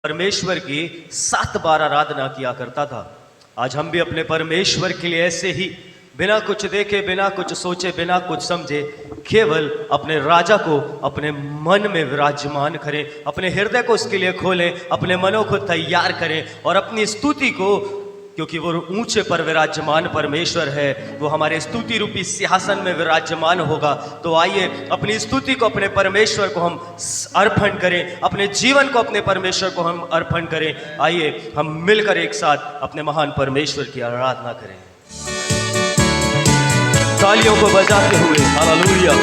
परमेश्वर की 7 बार आराधना किया करता था। आज हम भी अपने परमेश्वर के लिए ऐसे ही बिना कुछ देखे, बिना कुछ सोचे, बिना कुछ समझे केवल अपने राजा को अपने मन में विराजमान करें, अपने हृदय को उसके लिए खोलें, अपने मनों को तैयार करें और अपनी स्तुति को, क्योंकि वो ऊंचे पर विराजमान परमेश्वर है, वो हमारे स्तुति रूपी सिंहासन में विराजमान होगा। तो आइए अपनी स्तुति को अपने परमेश्वर को हम अर्पण करें, अपने जीवन को अपने परमेश्वर को हम अर्पण करें। आइए हम मिलकर एक साथ अपने महान परमेश्वर की आराधना करें, तालियों को बजाते हुए। हालेलुया।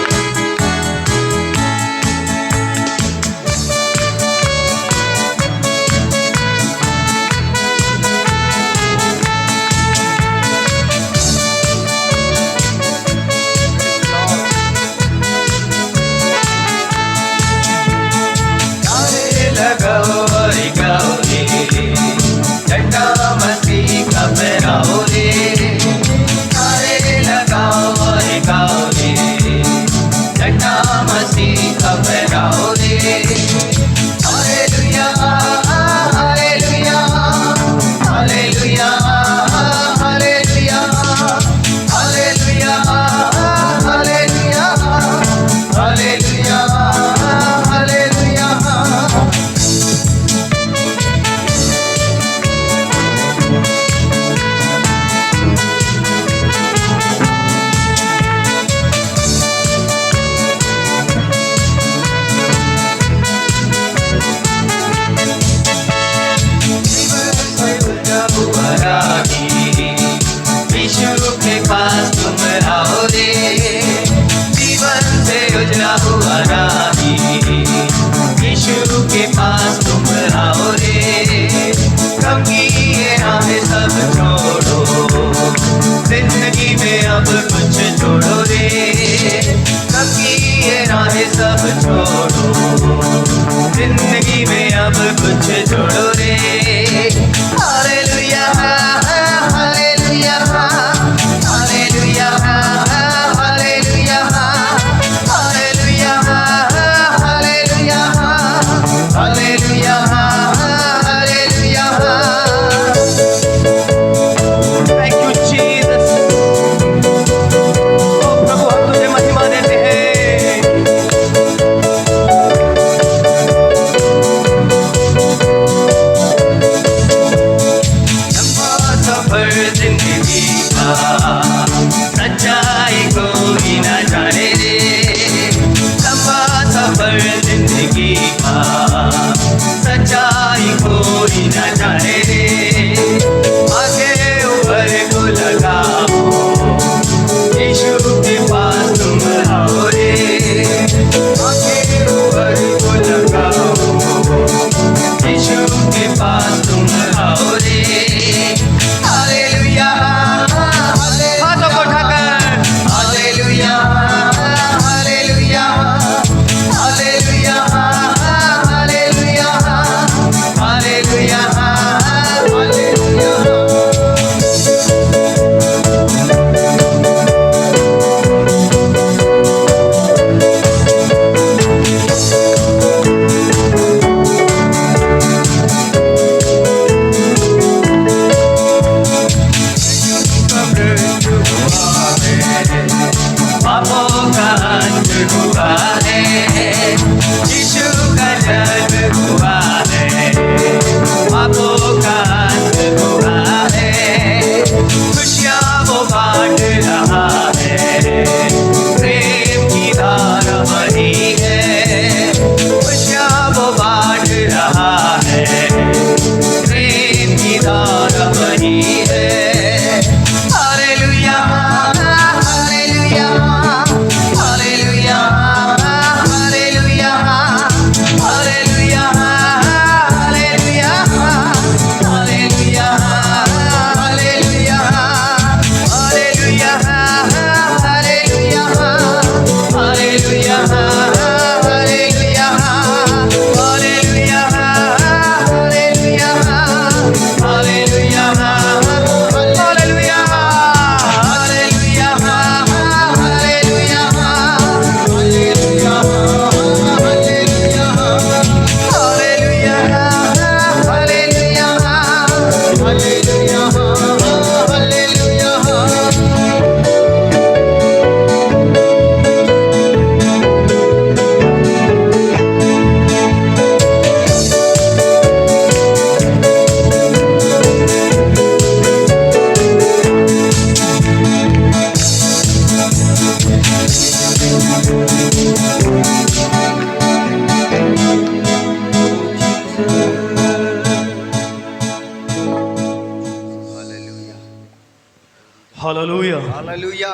हालेलुया। हालेलुया।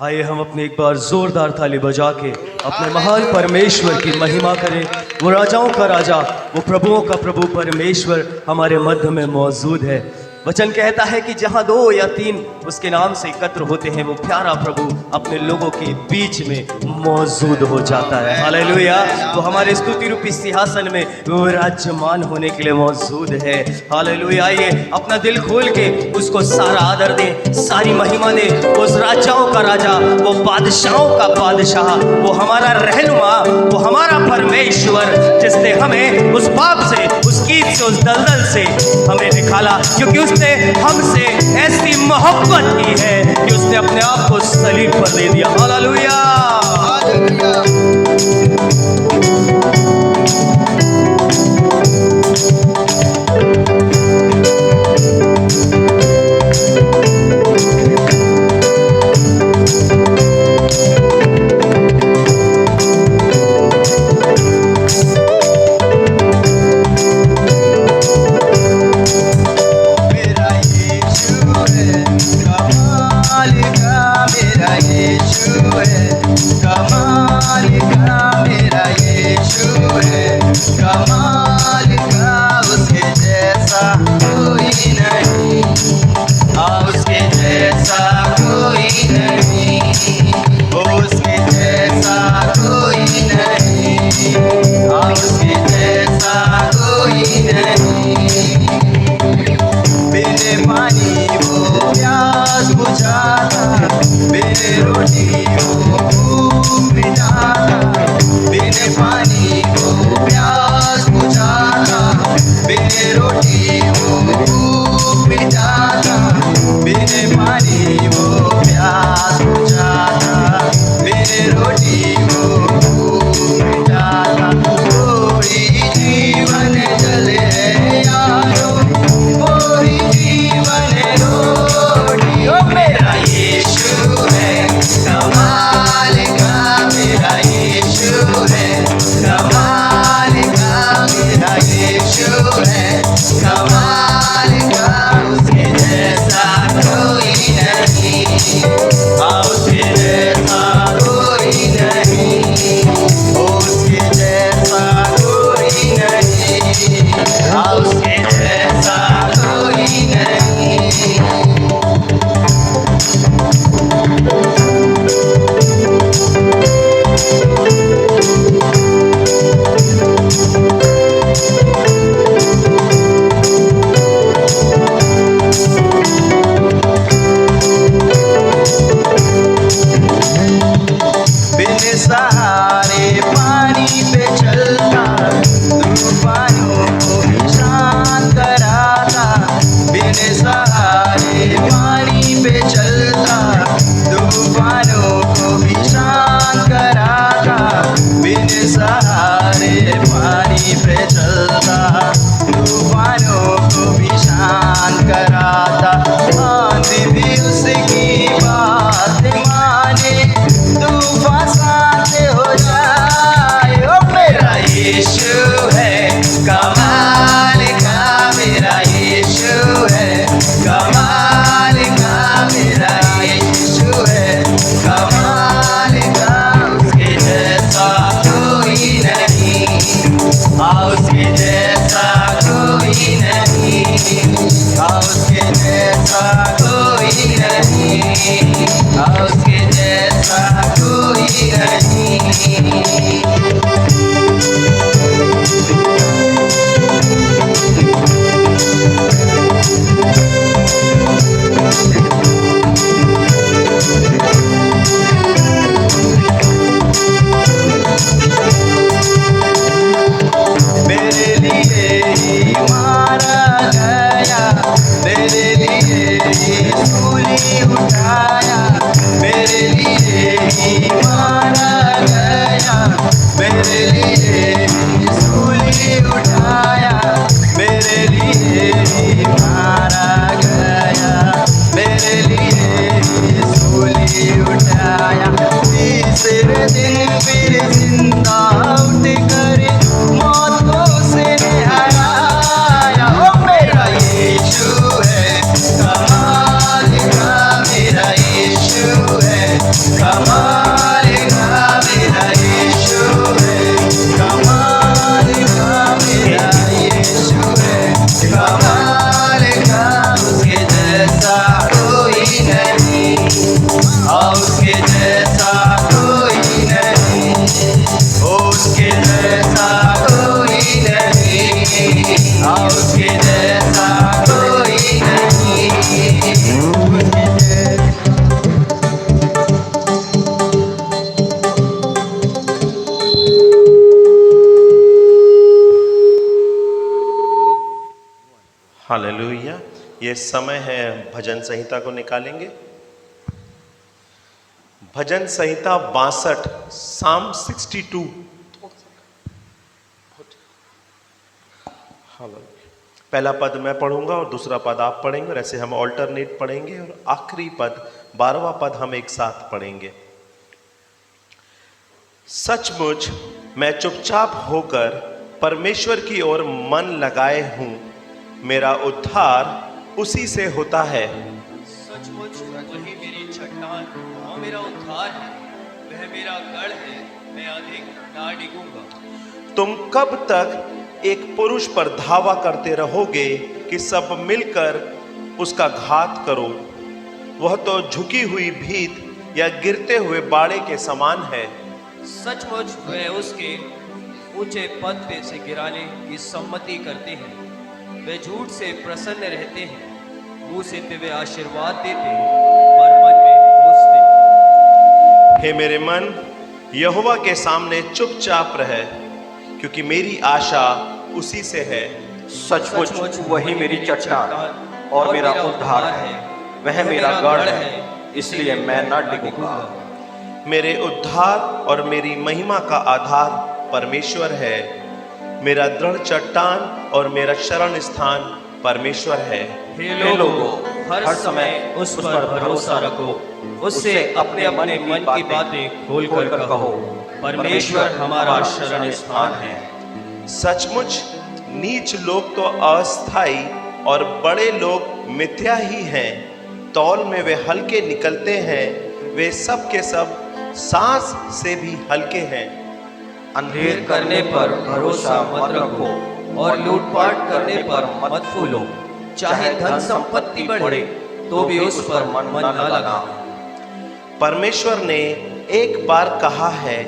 आइए हम अपने एक बार जोरदार ताली बजा के अपने महान परमेश्वर की महिमा करें। वो राजाओं का राजा, वो प्रभुओं का प्रभु परमेश्वर हमारे मध्य में मौजूद है। वचन कहता है कि जहां 2 या 3 उसके नाम से एकत्र होते हैं, वो प्यारा प्रभु अपने लोगों के बीच में मौजूद हो जाता है। हालेलुया। तो हमारे स्तुति रूपी सिंहासन में वो विराजमान होने के लिए मौजूद है। हालेलुया। आइए अपना दिल खोल के उसको सारा आदर दें, सारी महिमा दें। उस राजाओं का राजा, वो बादशाहों का बादशाह, वो हमारा रहनुमा, वो हमारा परमेश्वर, जिसने हमें उस पाप से, उस कीट से, उस दलदल से हमें निकाला, क्योंकि उसने हमसे ऐसी मोहब्बत की है कि उसने अपने आप को सलीब पर दे दिया। हालेलुया। हालेलुया। ये समय है भजन संहिता को निकालेंगे। भजन संहिता 62, साम 62। पहला पद मैं पढ़ूंगा और दूसरा पद आप पढ़ेंगे, और ऐसे हम ऑल्टरनेट पढ़ेंगे, और आखिरी पद 12वां पद हम एक साथ पढ़ेंगे। सचमुच मैं चुपचाप होकर परमेश्वर की ओर मन लगाए हूं, मेरा उद्धार उसी से होता है। सचमुच वही मेरी चट्टान और मेरा उद्धार है, वह मेरा गढ़ है, मैं अधिक ना डिगूंगा। तुम कब तक एक पुरुष पर धावा करते रहोगे कि सब मिलकर उसका घात करो? वह तो झुकी हुई भीत या गिरते हुए बाड़े के समान है। सचमुच वे उसके ऊंचे पद पे से गिराने की सम्मति करते हैं, वे झूठ से प्रसन्न रहते हैं, मुंह से वे आशीर्वाद देते हैं पर मन में घुसते। हे मेरे मन, यहोवा के सामने चुपचाप रहे, क्योंकि मेरी आशा उसी से है। सचमुच वही मेरी चट्टान और मेरा उद्धार है, वह मेरा गढ़ है, इसलिए मैं न डिगूंगा। मेरे उद्धार और मेरी महिमा का आधार परमेश्वर है, मेरा दृढ़ चट्टान और मेरा शरण स्थान परमेश्वर है। हे लोगों, हर समय उस पर भरोसा रखो, उससे अपने अपने मन की बातें खोल कर कहो, परमेश्वर हमारा शरण स्थान है। सचमुच नीच लोग तो अस्थाई और बड़े लोग मिथ्या ही हैं, तौल में वे हल्के निकलते हैं, वे सब के सब सांस से भी हल्के हैं। अंधेर करने पर भरोसा मत रखो और लूटपाट करने पर मत फूलो, चाहे धन संपत्ति बढ़े तो भी उस पर मन न लगा। परमेश्वर ने एक बार कहा है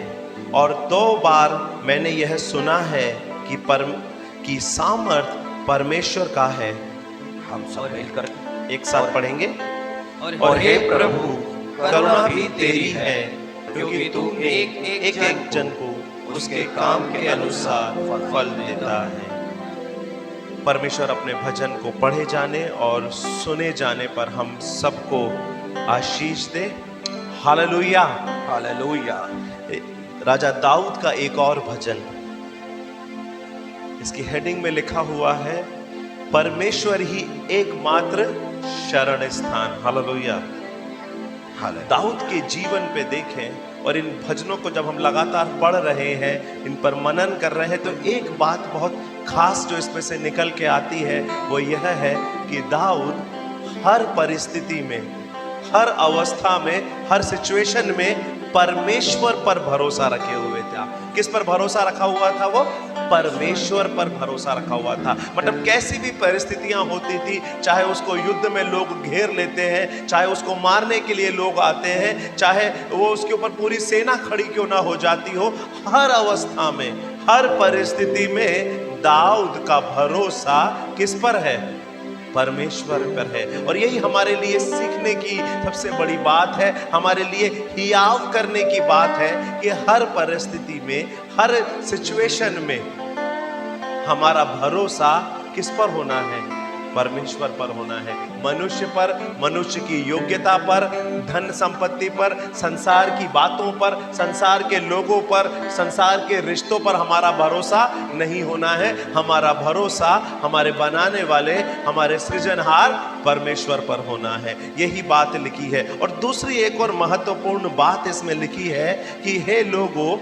और 2 बार मैंने यह सुना है कि सामर्थ परमेश्वर का है। हम सब मिलकर एक साथ पढ़ेंगे। और हे प्रभु, करुणा भी तेरी है, क्योंकि तू एक एक जन को उसके काम के अनुसार फल देता है। परमेश्वर अपने भजन को पढ़े जाने और सुने जाने पर हम सबको आशीष दे। Hallelujah, hallelujah. राजा दाऊद का एक और भजन, इसकी हेडिंग में लिखा हुआ है, परमेश्वर ही एकमात्र शरण स्थान। हालेलुया। दाऊद के जीवन पे देखें और इन भजनों को जब हम लगातार पढ़ रहे हैं, इन पर मनन कर रहे हैं, तो एक बात बहुत खास जो इसमें से निकल के आती है वो यह है कि दाऊद हर परिस्थिति में, हर अवस्था में, हर सिचुएशन में परमेश्वर पर भरोसा रखे हुए था। किस पर भरोसा रखा हुआ था? वो परमेश्वर पर भरोसा रखा हुआ था। मतलब कैसी भी परिस्थितियां होती थी, चाहे उसको युद्ध में लोग घेर लेते हैं, चाहे उसको मारने के लिए लोग आते हैं, चाहे वो उसके ऊपर पूरी सेना खड़ी क्यों ना हो जाती हो, हर अवस्था में, हर परिस्थिति में दाऊद का भरोसा किस पर है? परमेश्वर पर है। और यही हमारे लिए सीखने की सबसे बड़ी बात है, हमारे लिए हियाव करने की बात है कि हर परिस्थिति में, हर सिचुएशन में हमारा भरोसा किस पर होना है? परमेश्वर पर होना है। मनुष्य पर, मनुष्य की योग्यता पर, धन संपत्ति पर, संसार की बातों पर, संसार के लोगों पर, संसार के रिश्तों पर हमारा भरोसा नहीं होना है। हमारा भरोसा हमारे बनाने वाले, हमारे सृजनहार परमेश्वर पर होना है। यही बात लिखी है। और दूसरी एक और महत्वपूर्ण बात इसमें लिखी है कि हे लोगों,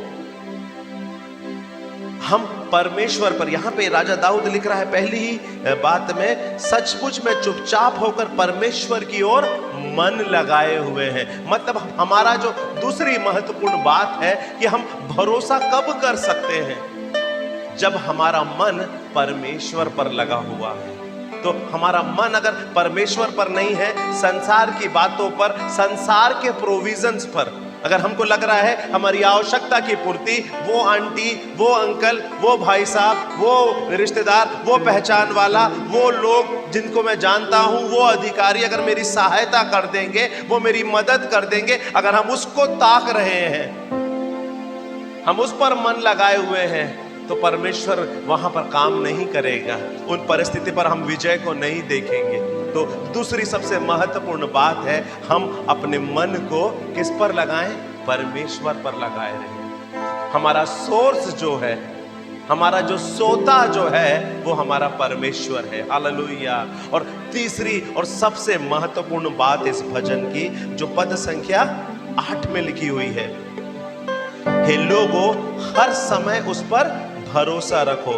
हम परमेश्वर पर, यहां पे राजा दाऊद लिख रहा है पहली ही बात में, सचमुच में चुपचाप होकर परमेश्वर की ओर मन लगाए हुए हैं। मतलब हमारा जो दूसरी महत्वपूर्ण बात है कि हम भरोसा कब कर सकते हैं? जब हमारा मन परमेश्वर पर लगा हुआ है। तो हमारा मन अगर परमेश्वर पर नहीं है, संसार की बातों पर, संसार के प्रोविजंस पर, अगर हमको लग रहा है हमारी आवश्यकता की पूर्ति वो आंटी, वो अंकल, वो भाई साहब, वो रिश्तेदार, वो पहचान वाला, वो लोग जिनको मैं जानता हूं, वो अधिकारी अगर मेरी सहायता कर देंगे, वो मेरी मदद कर देंगे, अगर हम उसको ताक रहे हैं, हम उस पर मन लगाए हुए हैं, तो परमेश्वर वहां पर काम नहीं करेगा, उन परिस्थिति पर हम विजय को नहीं देखेंगे। तो दूसरी सबसे महत्वपूर्ण बात है, हम अपने मन को किस पर लगाएं? परमेश्वर पर लगाए रहें। हमारा सोर्स जो है, हमारा जो सोता जो है, वो हमारा परमेश्वर है। हालेलुया। और तीसरी और सबसे महत्वपूर्ण बात इस भजन की, जो पद संख्या 8 में लिखी हुई है, हे लोगों हर समय उस पर भरोसा रखो,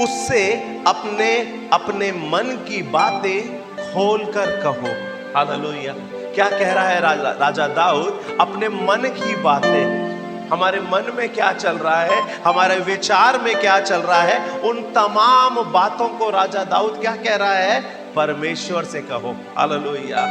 उससे अपने अपने मन की बातें खोलकर कहो। हालेलुया। क्या कह रहा है राजा दाऊद? अपने मन की बातें, हमारे मन में क्या चल रहा है, हमारे विचार में क्या चल रहा है, उन तमाम बातों को राजा दाऊद क्या कह रहा है? परमेश्वर से कहो। हालेलुया।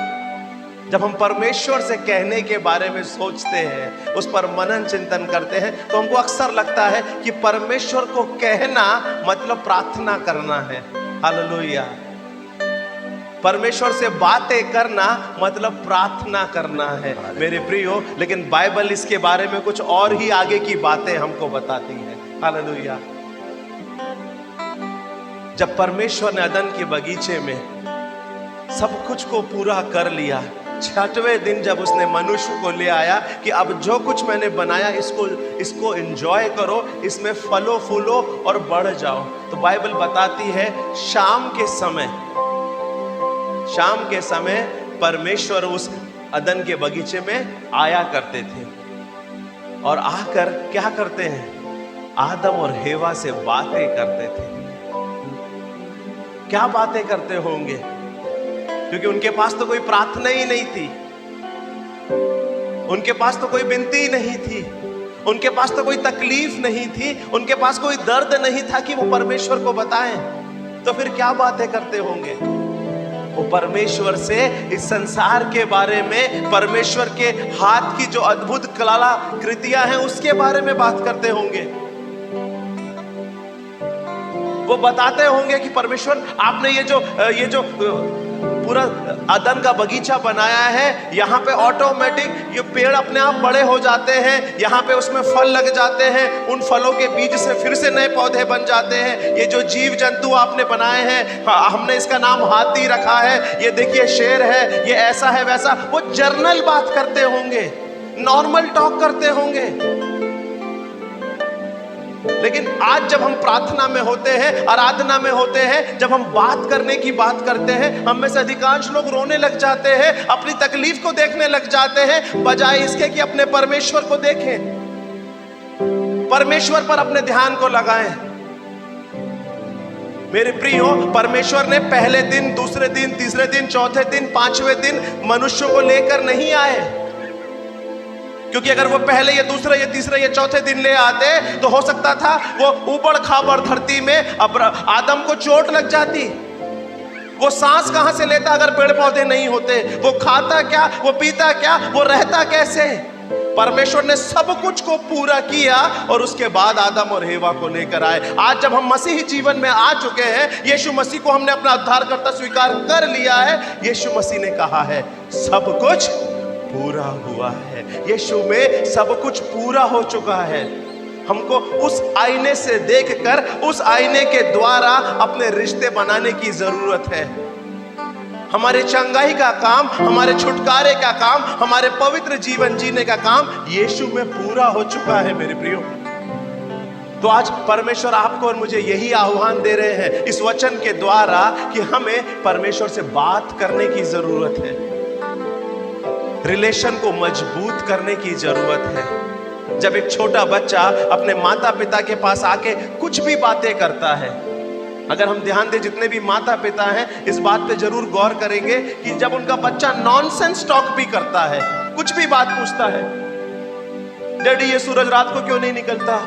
जब हम परमेश्वर से कहने के बारे में सोचते हैं, उस पर मनन चिंतन करते हैं, तो हमको अक्सर लगता है कि परमेश्वर को कहना मतलब प्रार्थना करना है। हालेलुया। परमेश्वर से बातें करना मतलब प्रार्थना करना है मेरे प्रियो, लेकिन बाइबल इसके बारे में कुछ और ही आगे की बातें हमको बताती है। हालेलुया। जब परमेश्वर ने अदन के बगीचे में सब कुछ को पूरा कर लिया, 6वें दिन जब उसने मनुष्य को ले आया कि अब जो कुछ मैंने बनाया इसको एंजॉय करो, इसमें फलो फूलो और बढ़ जाओ, तो बाइबल बताती है शाम के समय परमेश्वर उस अदन के बगीचे में आया करते थे और आकर क्या करते हैं? आदम और हेवा से बातें करते थे। क्या बातें करते होंगे? क्योंकि उनके पास तो कोई प्रार्थना ही नहीं थी, उनके पास तो कोई विनती ही नहीं थी, उनके पास तो कोई तकलीफ नहीं थी, उनके पास कोई दर्द नहीं था कि वो परमेश्वर को बताएं। तो फिर क्या बातें करते होंगे? वो परमेश्वर से इस संसार के बारे में, परमेश्वर के हाथ की जो अद्भुत कला कृतियां हैं उसके बारे में बात करते होंगे। वो बताते होंगे कि परमेश्वर आपने ये जो पूरा अदन का बगीचा बनाया है, यहाँ पे ऑटोमेटिक ये पेड़ अपने आप बड़े हो जाते हैं, यहाँ पे उसमें फल लग जाते हैं, उन फलों के बीज से फिर से नए पौधे बन जाते हैं। ये जो जीव जंतु आपने बनाए हैं, हमने इसका नाम हाथी रखा है, ये देखिए शेर है, ये ऐसा है वैसा। वो जर्नल बात करते होंगे, नॉर्मल टॉक करते होंगे। लेकिन आज जब हम प्रार्थना में होते हैं, आराधना में होते हैं, जब हम बात करने की बात करते हैं, हम में से अधिकांश लोग रोने लग जाते हैं, अपनी तकलीफ को देखने लग जाते हैं, बजाय इसके कि अपने परमेश्वर को देखें, परमेश्वर पर अपने ध्यान को लगाएं। मेरे प्रियो, परमेश्वर ने पहले दिन, दूसरे दिन, तीसरे दिन, चौथे दिन, 5वें दिन मनुष्यों को लेकर नहीं आए, क्योंकि अगर वो पहले ये दूसरे ये तीसरे ये चौथे दिन ले आते तो हो सकता था वो ऊबड़ खाबड़ धरती में अब आदम को चोट लग जाती। वो सांस कहां से लेता अगर पेड़ पौधे नहीं होते? वो खाता क्या, वो पीता क्या, वो रहता कैसे? परमेश्वर ने सब कुछ को पूरा किया और उसके बाद आदम और हेवा को लेकर आए। आज जब हम मसीही जीवन में आ चुके हैं, यीशु मसीह को हमने अपना उद्धारकर्ता स्वीकार कर लिया है, यीशु मसीह ने कहा है सब कुछ पूरा हुआ है। यीशु में सब कुछ पूरा हो चुका है। हमको उस आईने से देखकर, उस आईने के द्वारा अपने रिश्ते बनाने की जरूरत है। हमारे चंगाई का काम, हमारे छुटकारे का काम, हमारे पवित्र जीवन जीने का काम यीशु में पूरा हो चुका है मेरे प्रियो। तो आज परमेश्वर आपको और मुझे यही आह्वान दे रहे हैं इस वचन के द्वारा कि हमें परमेश्वर से बात करने की जरूरत है, रिलेशन को मजबूत करने की जरूरत है। जब एक छोटा बच्चा अपने माता पिता के पास आके कुछ भी बातें करता है, अगर हम ध्यान दें, जितने भी माता पिता हैं इस बात पे जरूर गौर करेंगे कि जब उनका बच्चा नॉनसेंस टॉक भी करता है, कुछ भी बात पूछता है, डैडी ये सूरज रात को क्यों नहीं निकलता,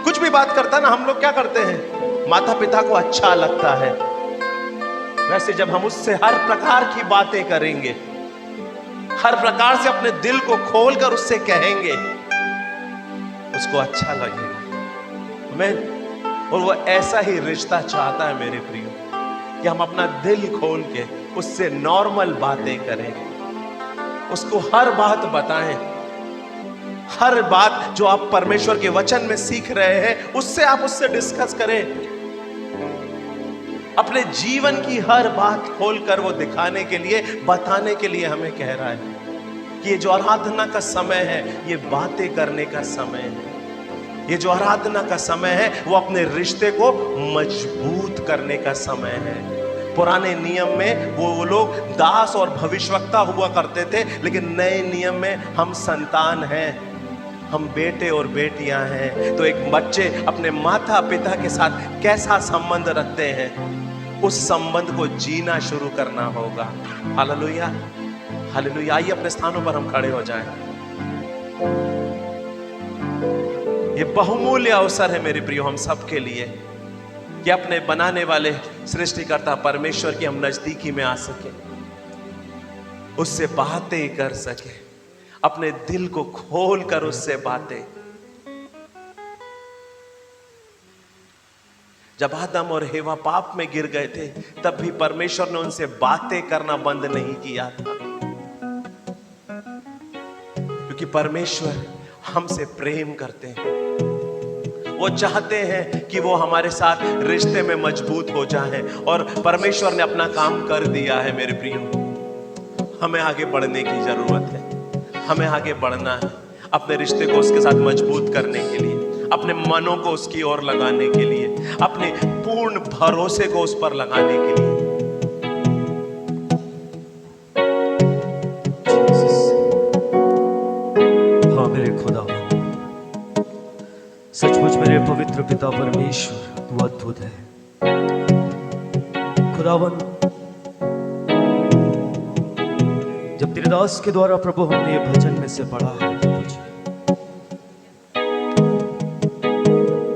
कुछ भी बात करता ना, हम लोग क्या करते हैं? माता पिता को अच्छा लगता है। वैसे जब हम उससे हर प्रकार की बातें करेंगे, हर प्रकार से अपने दिल को खोलकर उससे कहेंगे, उसको अच्छा लगेगा। और वो ऐसा ही रिश्ता चाहता है मेरे प्रियो, कि हम अपना दिल खोल के उससे नॉर्मल बातें करें, उसको हर बात बताएं। हर बात जो आप परमेश्वर के वचन में सीख रहे हैं उससे आप उससे डिस्कस करें। अपने जीवन की हर बात खोलकर वो दिखाने के लिए, बताने के लिए हमें कह रहा है कि ये जो आराधना का समय है ये बातें करने का समय है। ये जो आराधना का समय है वो अपने रिश्ते को मजबूत करने का समय है। पुराने नियम में वो लोग दास और भविष्यवक्ता हुआ करते थे, लेकिन नए नियम में हम संतान हैं, हम बेटे और बेटियां हैं। तो एक बच्चे अपने माता पिता के साथ कैसा संबंध रखते हैं, उस संबंध को जीना शुरू करना होगा। Hallelujah, hallelujah. आइए अपने स्थानों पर हम खड़े हो जाएं। ये बहुमूल्य अवसर है मेरे प्रियो हम सब के लिए कि अपने बनाने वाले सृष्टिकर्ता परमेश्वर की हम नजदीकी में आ सके, उससे बातें कर सके, अपने दिल को खोल कर उससे बातें। जब आदम और हेवा पाप में गिर गए थे तब भी परमेश्वर ने उनसे बातें करना बंद नहीं किया था, क्योंकि परमेश्वर हमसे प्रेम करते हैं। वो चाहते हैं कि वो हमारे साथ रिश्ते में मजबूत हो जाएं, और परमेश्वर ने अपना काम कर दिया है मेरे प्रियो। हमें आगे बढ़ने की जरूरत है, हमें आगे बढ़ना है अपने रिश्ते को उसके साथ मजबूत करने के लिए, अपने मनों को उसकी ओर लगाने के लिए, अपने पूर्ण भरोसे को उस पर लगाने के लिए। हाँ मेरे खुदा, सचमुच मेरे पवित्र पिता परमेश्वर तू अद्भुत है। खुदावन, जब तेरे दास के द्वारा प्रभु हमने ये भजन में से पढ़ा है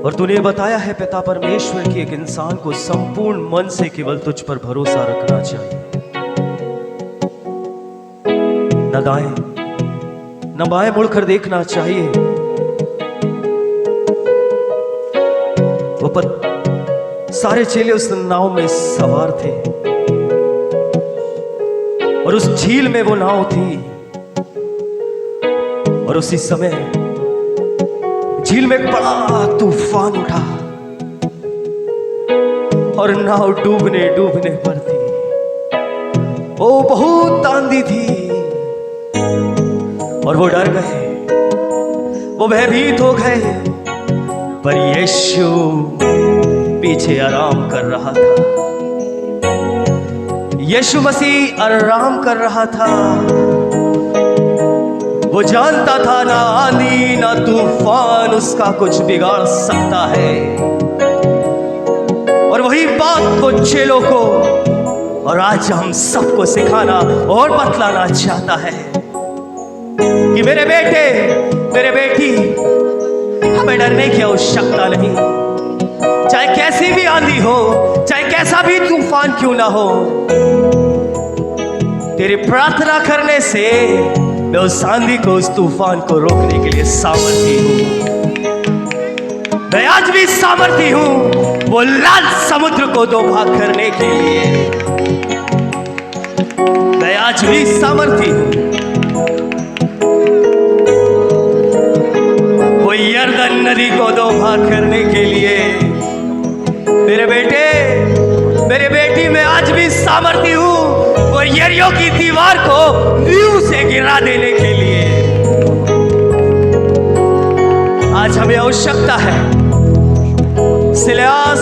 और तूने बताया है पिता परमेश्वर की एक इंसान को संपूर्ण मन से केवल तुझ पर भरोसा रखना चाहिए, न दाएं न बाएं मुड़कर देखना चाहिए। वो सारे चेले उस नाव में सवार थे और उस झील में वो नाव थी, और उसी समय झील में एक बड़ा तूफान उठा और नाव डूबने डूबने पर थी। ओ बहुत आंधी थी और वो डर गए, वो भयभीत हो गए, पर यीशु पीछे आराम कर रहा था। यीशु मसीह आराम कर रहा था। वो जानता था ना आंधी ना तूफान उसका कुछ बिगाड़ सकता है। और वही बात को चेलों को और आज हम सबको सिखाना और बतलाना चाहता है कि मेरे बेटे मेरे बेटी, हमें डरने की आवश्यकता नहीं। चाहे कैसी भी आंधी हो, चाहे कैसा भी तूफान क्यों ना हो, तेरी प्रार्थना करने से मैं उस आंधी को, उस तूफान को रोकने के लिए सामर्थी हूं। मैं आज भी सामर्थी हूं वो लाल समुद्र को दो भाग करने के लिए। मैं आज भी सामर्थी हूं वो यरदन नदी को दो भाग करने के लिए। मेरे बेटे मेरे बेटी, मैं आज भी सामर्थी हूं वो यरीहो की दीवार को नींव से गिरा देने के लिए। आज हमें आवश्यकता है सिलयास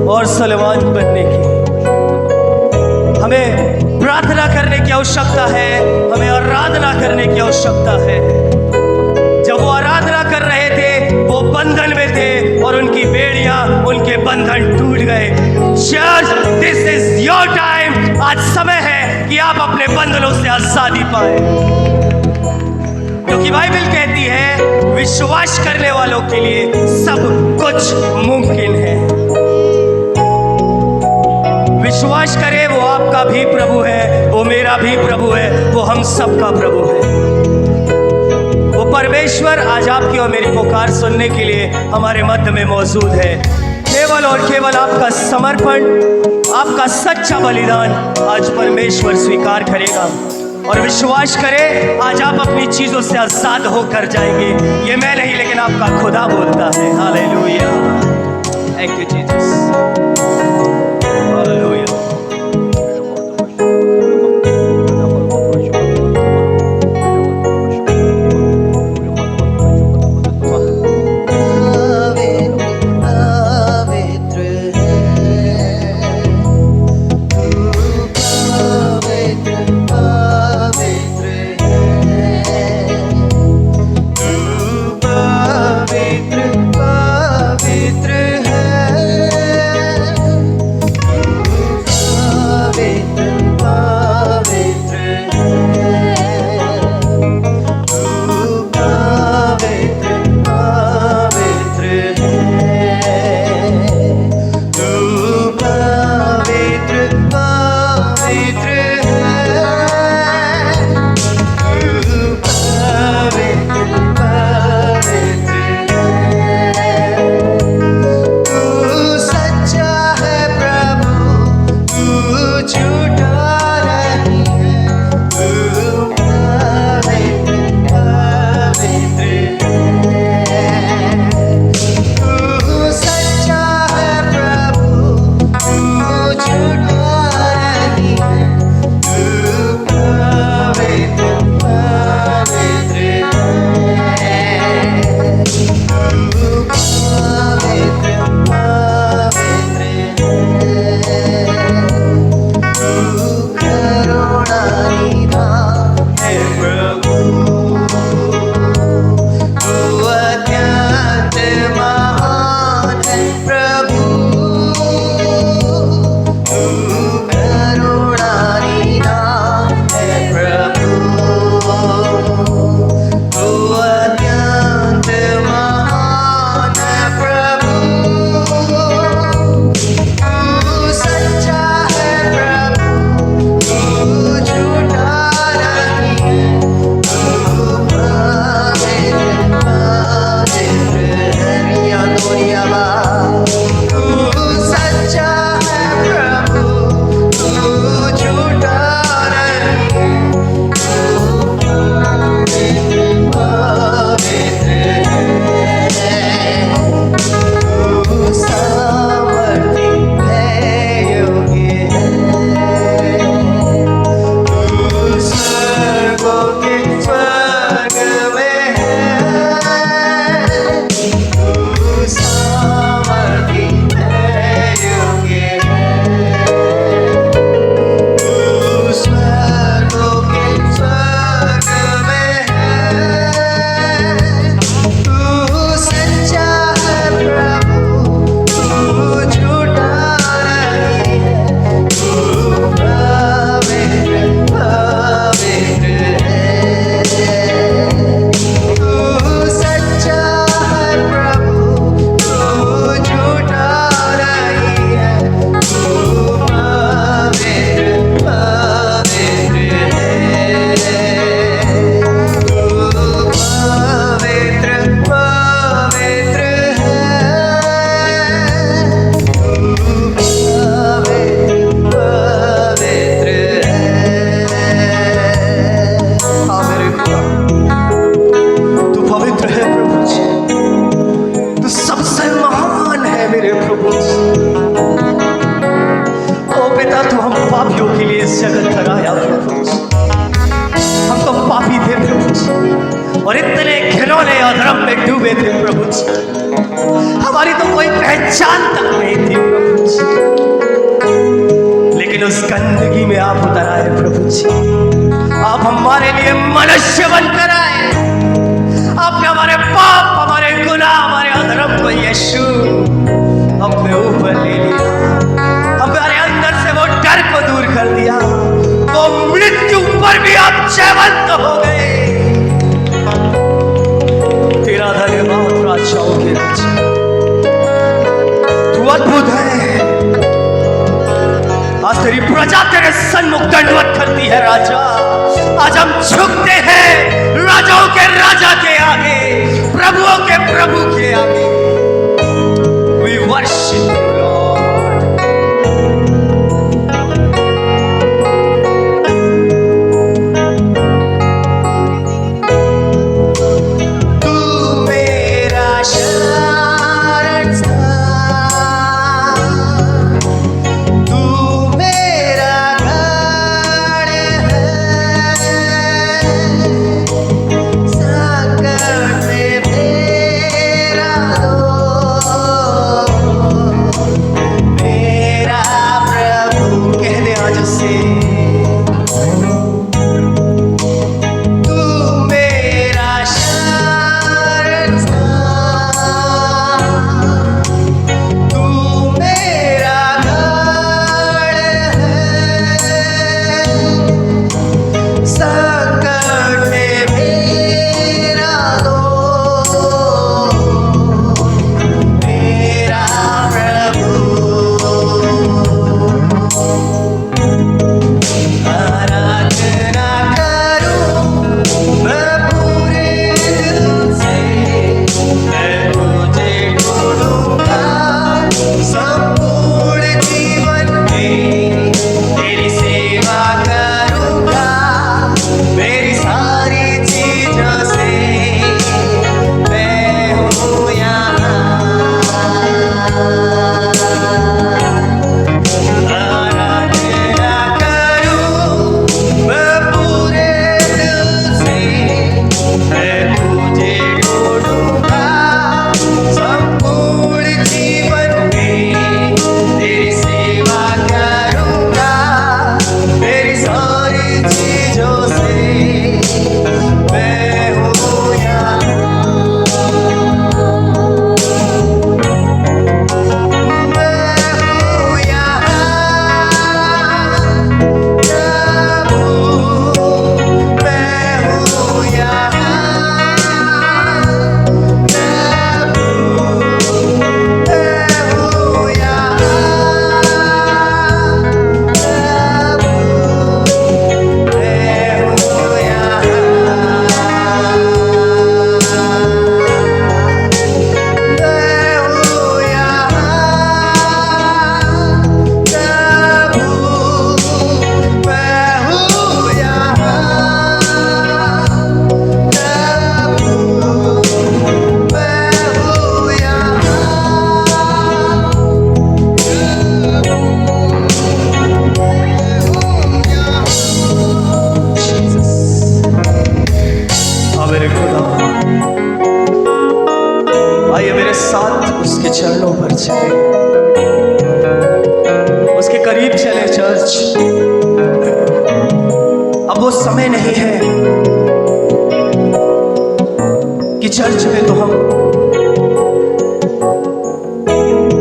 और सलमान बनने की। हमें प्रार्थना करने की आवश्यकता है, हमें आराधना करने की आवश्यकता है। जब वो आराधना कर रहे थे वो बंधन में थे और उनकी बेड़ियां, उनके बंधन टूट गए। Church, this is your time. आज समय है कि आप अपने बंधनों से आजादी पाए, क्योंकि बाइबल कहती है विश्वास करने वालों के लिए सब कुछ मुमकिन है। विश्वास करे, वो आपका भी प्रभु है, वो मेरा भी प्रभु है, वो हम सबका प्रभु है। वो परमेश्वर आज आपकी और मेरी पुकार सुनने के लिए हमारे मध्य में मौजूद है। केवल और केवल आपका समर्पण, आपका सच्चा बलिदान आज परमेश्वर स्वीकार करेगा। और विश्वास करें आज आप अपनी चीजों से आजाद होकर जाएंगे। ये मैं नहीं लेकिन आपका खुदा बोलता है। Hallelujah, thank you Jesus, hallelujah. और इतने घिनौने अधर्म में डूबे थे प्रभु जी, हमारी तो कोई पहचान तक नहीं थी प्रभु जी, लेकिन उस गंदगी में आप उतर आए प्रभु जी। आप हमारे लिए मनुष्य बनकर आए, आपने हमारे पाप, हमारे गुनाह, हमारे अधर्म को यीशु अपने ऊपर ले लिया, हमारे अंदर से वो डर को दूर कर दिया, वो मृत्यु पर भी आप जयवंत हो गए। तेरा धन्यवाद राजाओं के राजा, तू अद्भुत है। आज तेरी प्रजा तेरे सन्मुख दंडवत करती है राजा। आज हम झुकते हैं राजाओं के राजा के आगे, प्रभुओं के प्रभु के आगे। We worship you, Lord. Church में तो हम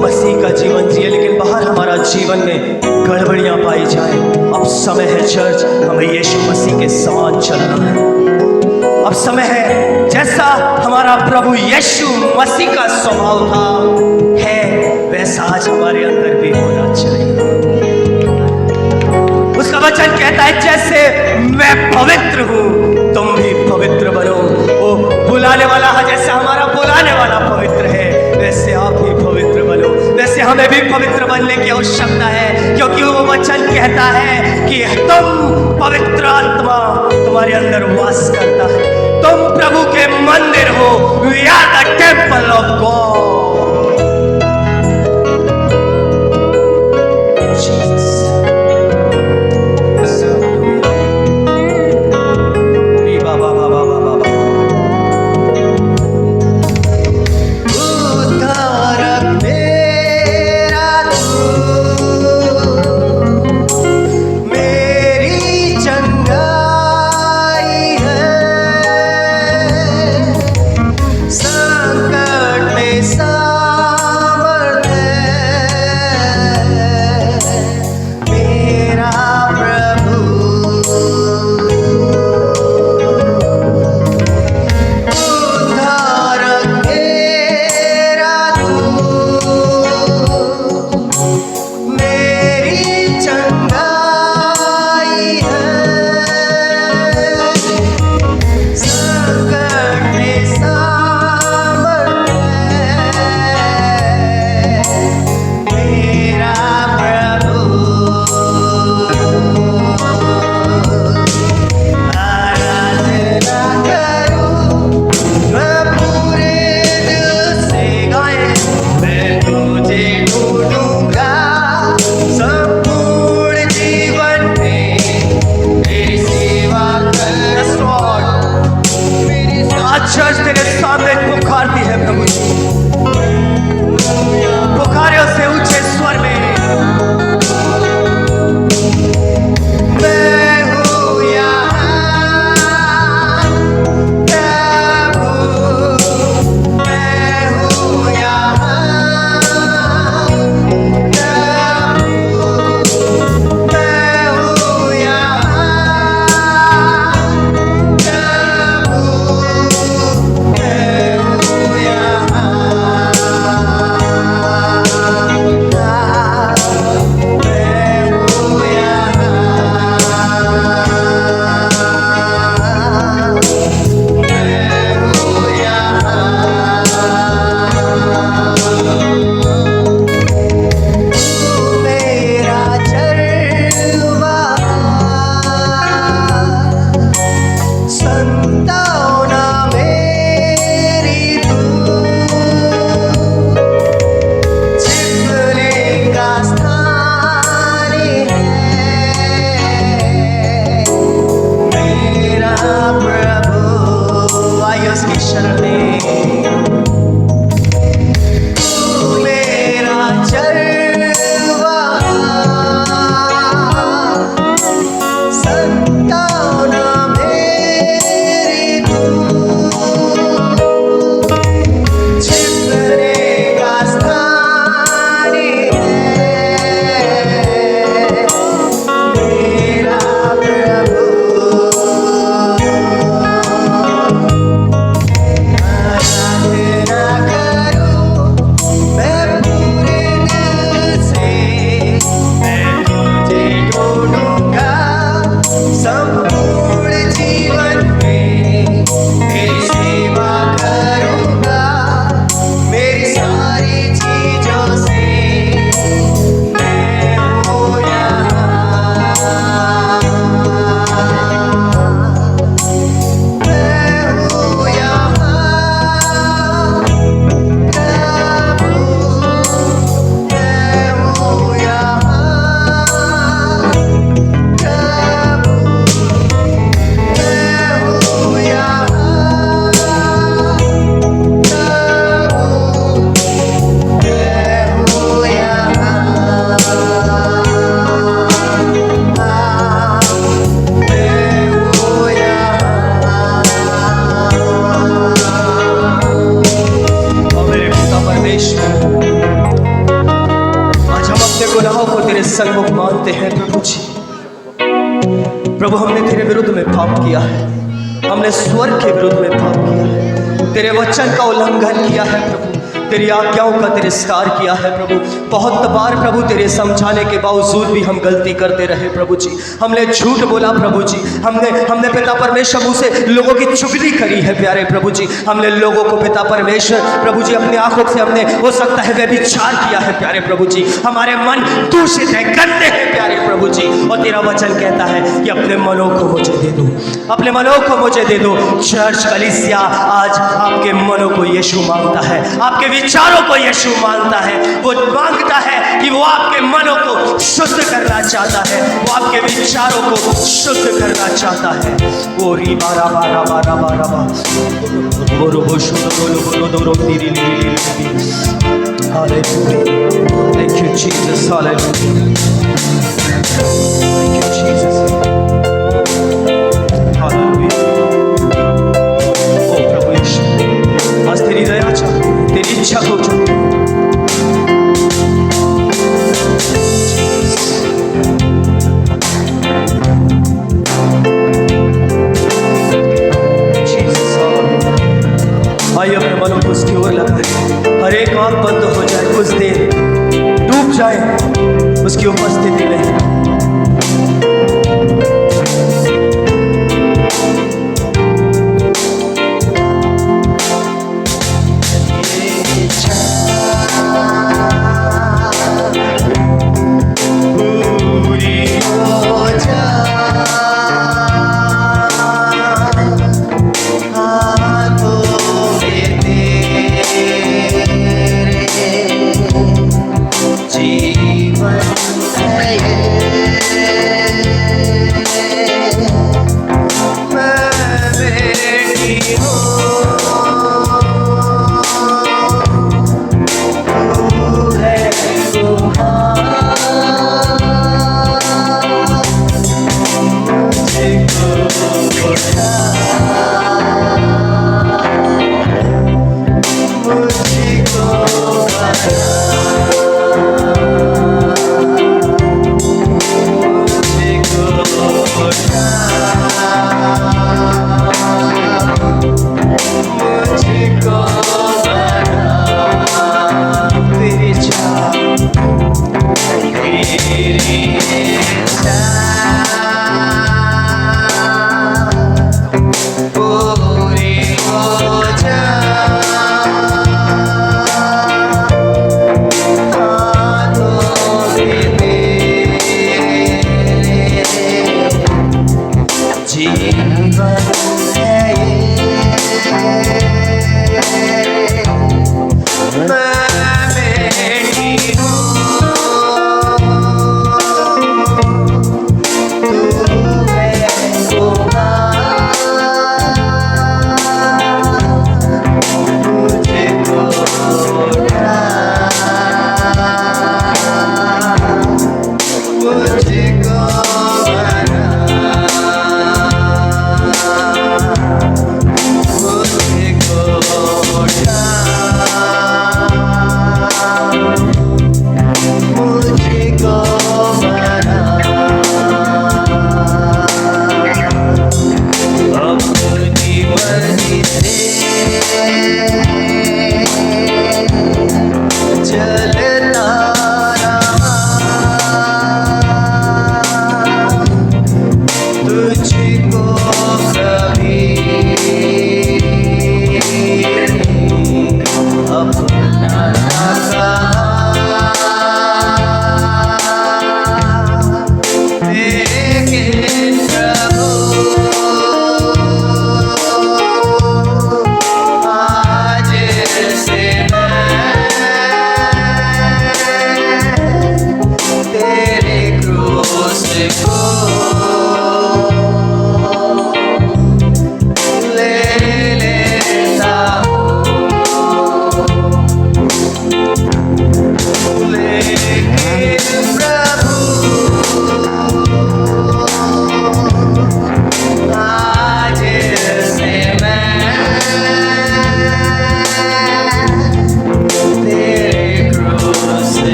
मसीह का जीवन जिए, लेकिन बाहर हमारा जीवन में गड़बड़ियां पाई जाए। अब समय है चर्च, हमें यीशु मसीह के समान चलना है। अब समय है जैसा हमारा प्रभु यीशु मसीह का स्वभाव था है, वैसा आज हमारे अंदर भी होना चाहिए। उसका वचन कहता है जैसे मैं पवित्र हूं तुम भी पवित्र बनो। वो बुलाने वाला है, जैसे हमारा बुलाने वाला पवित्र है वैसे आप भी पवित्र बनो। वैसे हमें भी पवित्र बनने की आवश्यकता है, क्योंकि वो वचन कहता है कि तुम पवित्र आत्मा तुम्हारे अंदर वास करता है, तुम प्रभु के मंदिर हो। We are the temple of God. संकट में सा को तेरे सन्मुख मानते हैं प्रभु जी। प्रभु हमने तेरे विरुद्ध में पाप किया है, हमने स्वर्ग के विरुद्ध में पाप किया है, तेरे वचन का उल्लंघन किया है प्रभु, तेरी आज्ञाओं का तिरस्कार किया है प्रभु। बहुत बार प्रभु तेरे समझाने के बावजूद भी हम गलती करते रहे प्रभु जी। हमने झूठ बोला प्रभु जी, हमने पिता परमेश्वर मुँह से लोगों की चुगली करी है प्यारे प्रभु जी। हमने लोगों को पिता परमेश्वर प्रभु जी अपनी आंखों से हमने हो सकता है व्यभिचार किया है प्यारे प्रभु जी। हमारे मन दूषित है, गंदे हैं प्यारे प्रभु जी। और तेरा वचन कहता है कि अपने मनों को मुझे दे दो, अपने मनों को मुझे दे दो। चर्च कलीसिया आज आपके मनों को यीशु मांगता है, आपके विचारों को यीशु मांगता है। वो मांगता है कि वो आपके मनों को शुद्ध करना चाहता है, वो आपके विचारों को शुद्ध करना चाहता है। ओ री बारा बारा बारा बारा बा बोलो बोलो बोलो बोलो दोरो तीरी ली hallelujah. Thank you Jesus, hallelujah. Thank you Jesus, hallelujah. ओ प्रभु यीशु, आज तेरी दया चाहती, तेरी इच्छा को चाहती। आइए अपने मनों को उसकी ओर लगाएं, हर एक आंख बंद हो जाए, कुछ देर डूब जाए उसकी उपस्थिति में।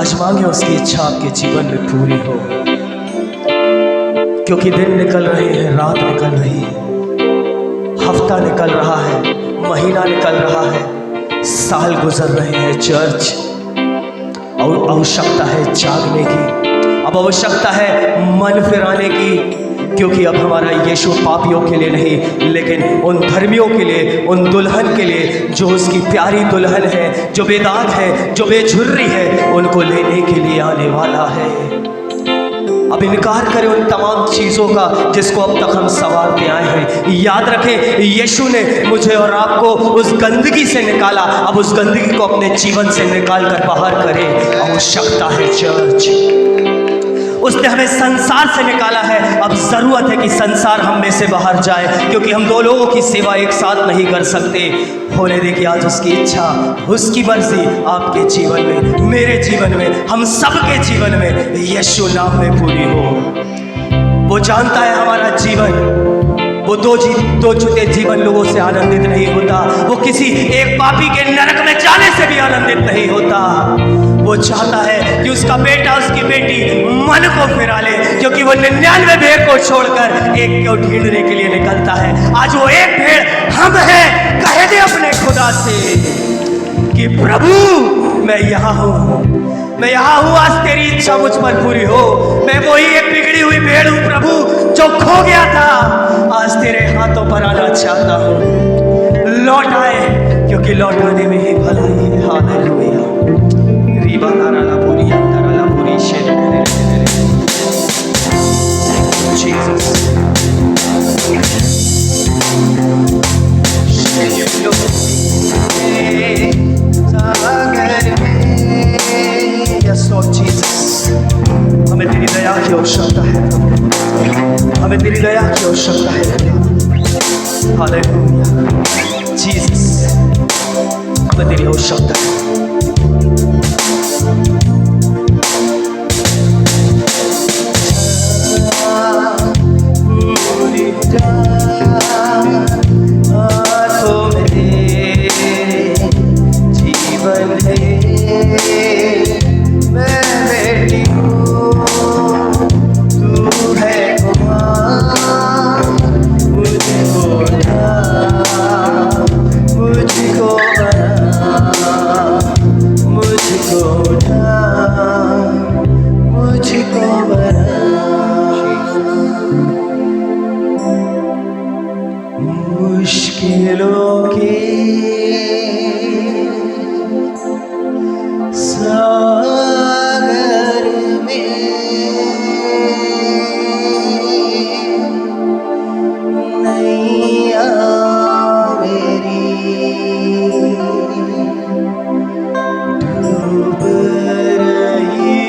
आज मांगे उसकी इच्छा आपके जीवन में पूरी हो, क्योंकि दिन निकल रहे हैं, रात निकल रही है, हफ्ता निकल रहा है, महीना निकल रहा है, साल गुजर रहे हैं। चर्च, और आवश्यकता है जागने की, अब आवश्यकता है मन फिराने की, क्योंकि अब हमारा यीशु पापियों के लिए नहीं, लेकिन उन धर्मियों के लिए, उन दुल्हन के लिए जो उसकी प्यारी दुल्हन है, जो बेदाग है, जो बेझुर्री है, उनको लेने के लिए आने वाला है। अब इनकार करें उन तमाम चीज़ों का जिसको अब तक हम सवारते आए हैं। याद रखें, यीशु ने मुझे और आपको उस गंदगी से निकाला, अब उस गंदगी को अपने जीवन से निकाल कर बाहर करें। आवश्यकता है चर्च, उसने हमें संसार से निकाला है, अब ज़रूरत है कि संसार हम में से बाहर जाए, क्योंकि हम दो लोगों की सेवा एक साथ नहीं कर सकते। होने देखिए आज उसकी इच्छा, उसकी मर्जी आपके जीवन में, मेरे जीवन में, हम सबके जीवन में यीशु नाम में पूरी हो। वो जानता है हमारा जीवन, वो दो छुटे जीवन लोगों से आनंदित नहीं होता, वो किसी एक पापी के नरक में जाने से भी आनंदित नहीं होता। वो चाहता है कि उसका बेटा, उसकी बेटी मन को फिरा ले, क्योंकि वो 99 भेड़ को छोड़कर एक को ढूंढने के लिए निकलता है। आज वो एक भेड़ हम हैं। कह दे अपने खुदा से कि प्रभु मैं यहाँ हूँ, मैं यहाँ हूँ, आज तेरी इच्छा मुझ पर पूरी हो। मैं वही एक बिगड़ी हुई भेड़ हूँ प्रभु, जो खो गया था, आज तेरे हाथों पर आना चाहता हूँ। लौट आए, क्योंकि लौट आने में ही भलाई है। हालेलुया। रीबा नाराला पूरी अंतराला पूरी शेरे जीसस। यस लॉर्ड जीसस, हमें तेरी दया की आवश्यकता है, हमें तेरी दया की आवश्यकता है। हालेलुया जीसस, हमें तेरी आवश्यकता है। आँखों में जीवन है, मैं बेटी हूँ, तू है कुमार, मुझको बना, मुझको बना, मुझको बना। मुश्किलों के सागर में नैया मेरी डूब रही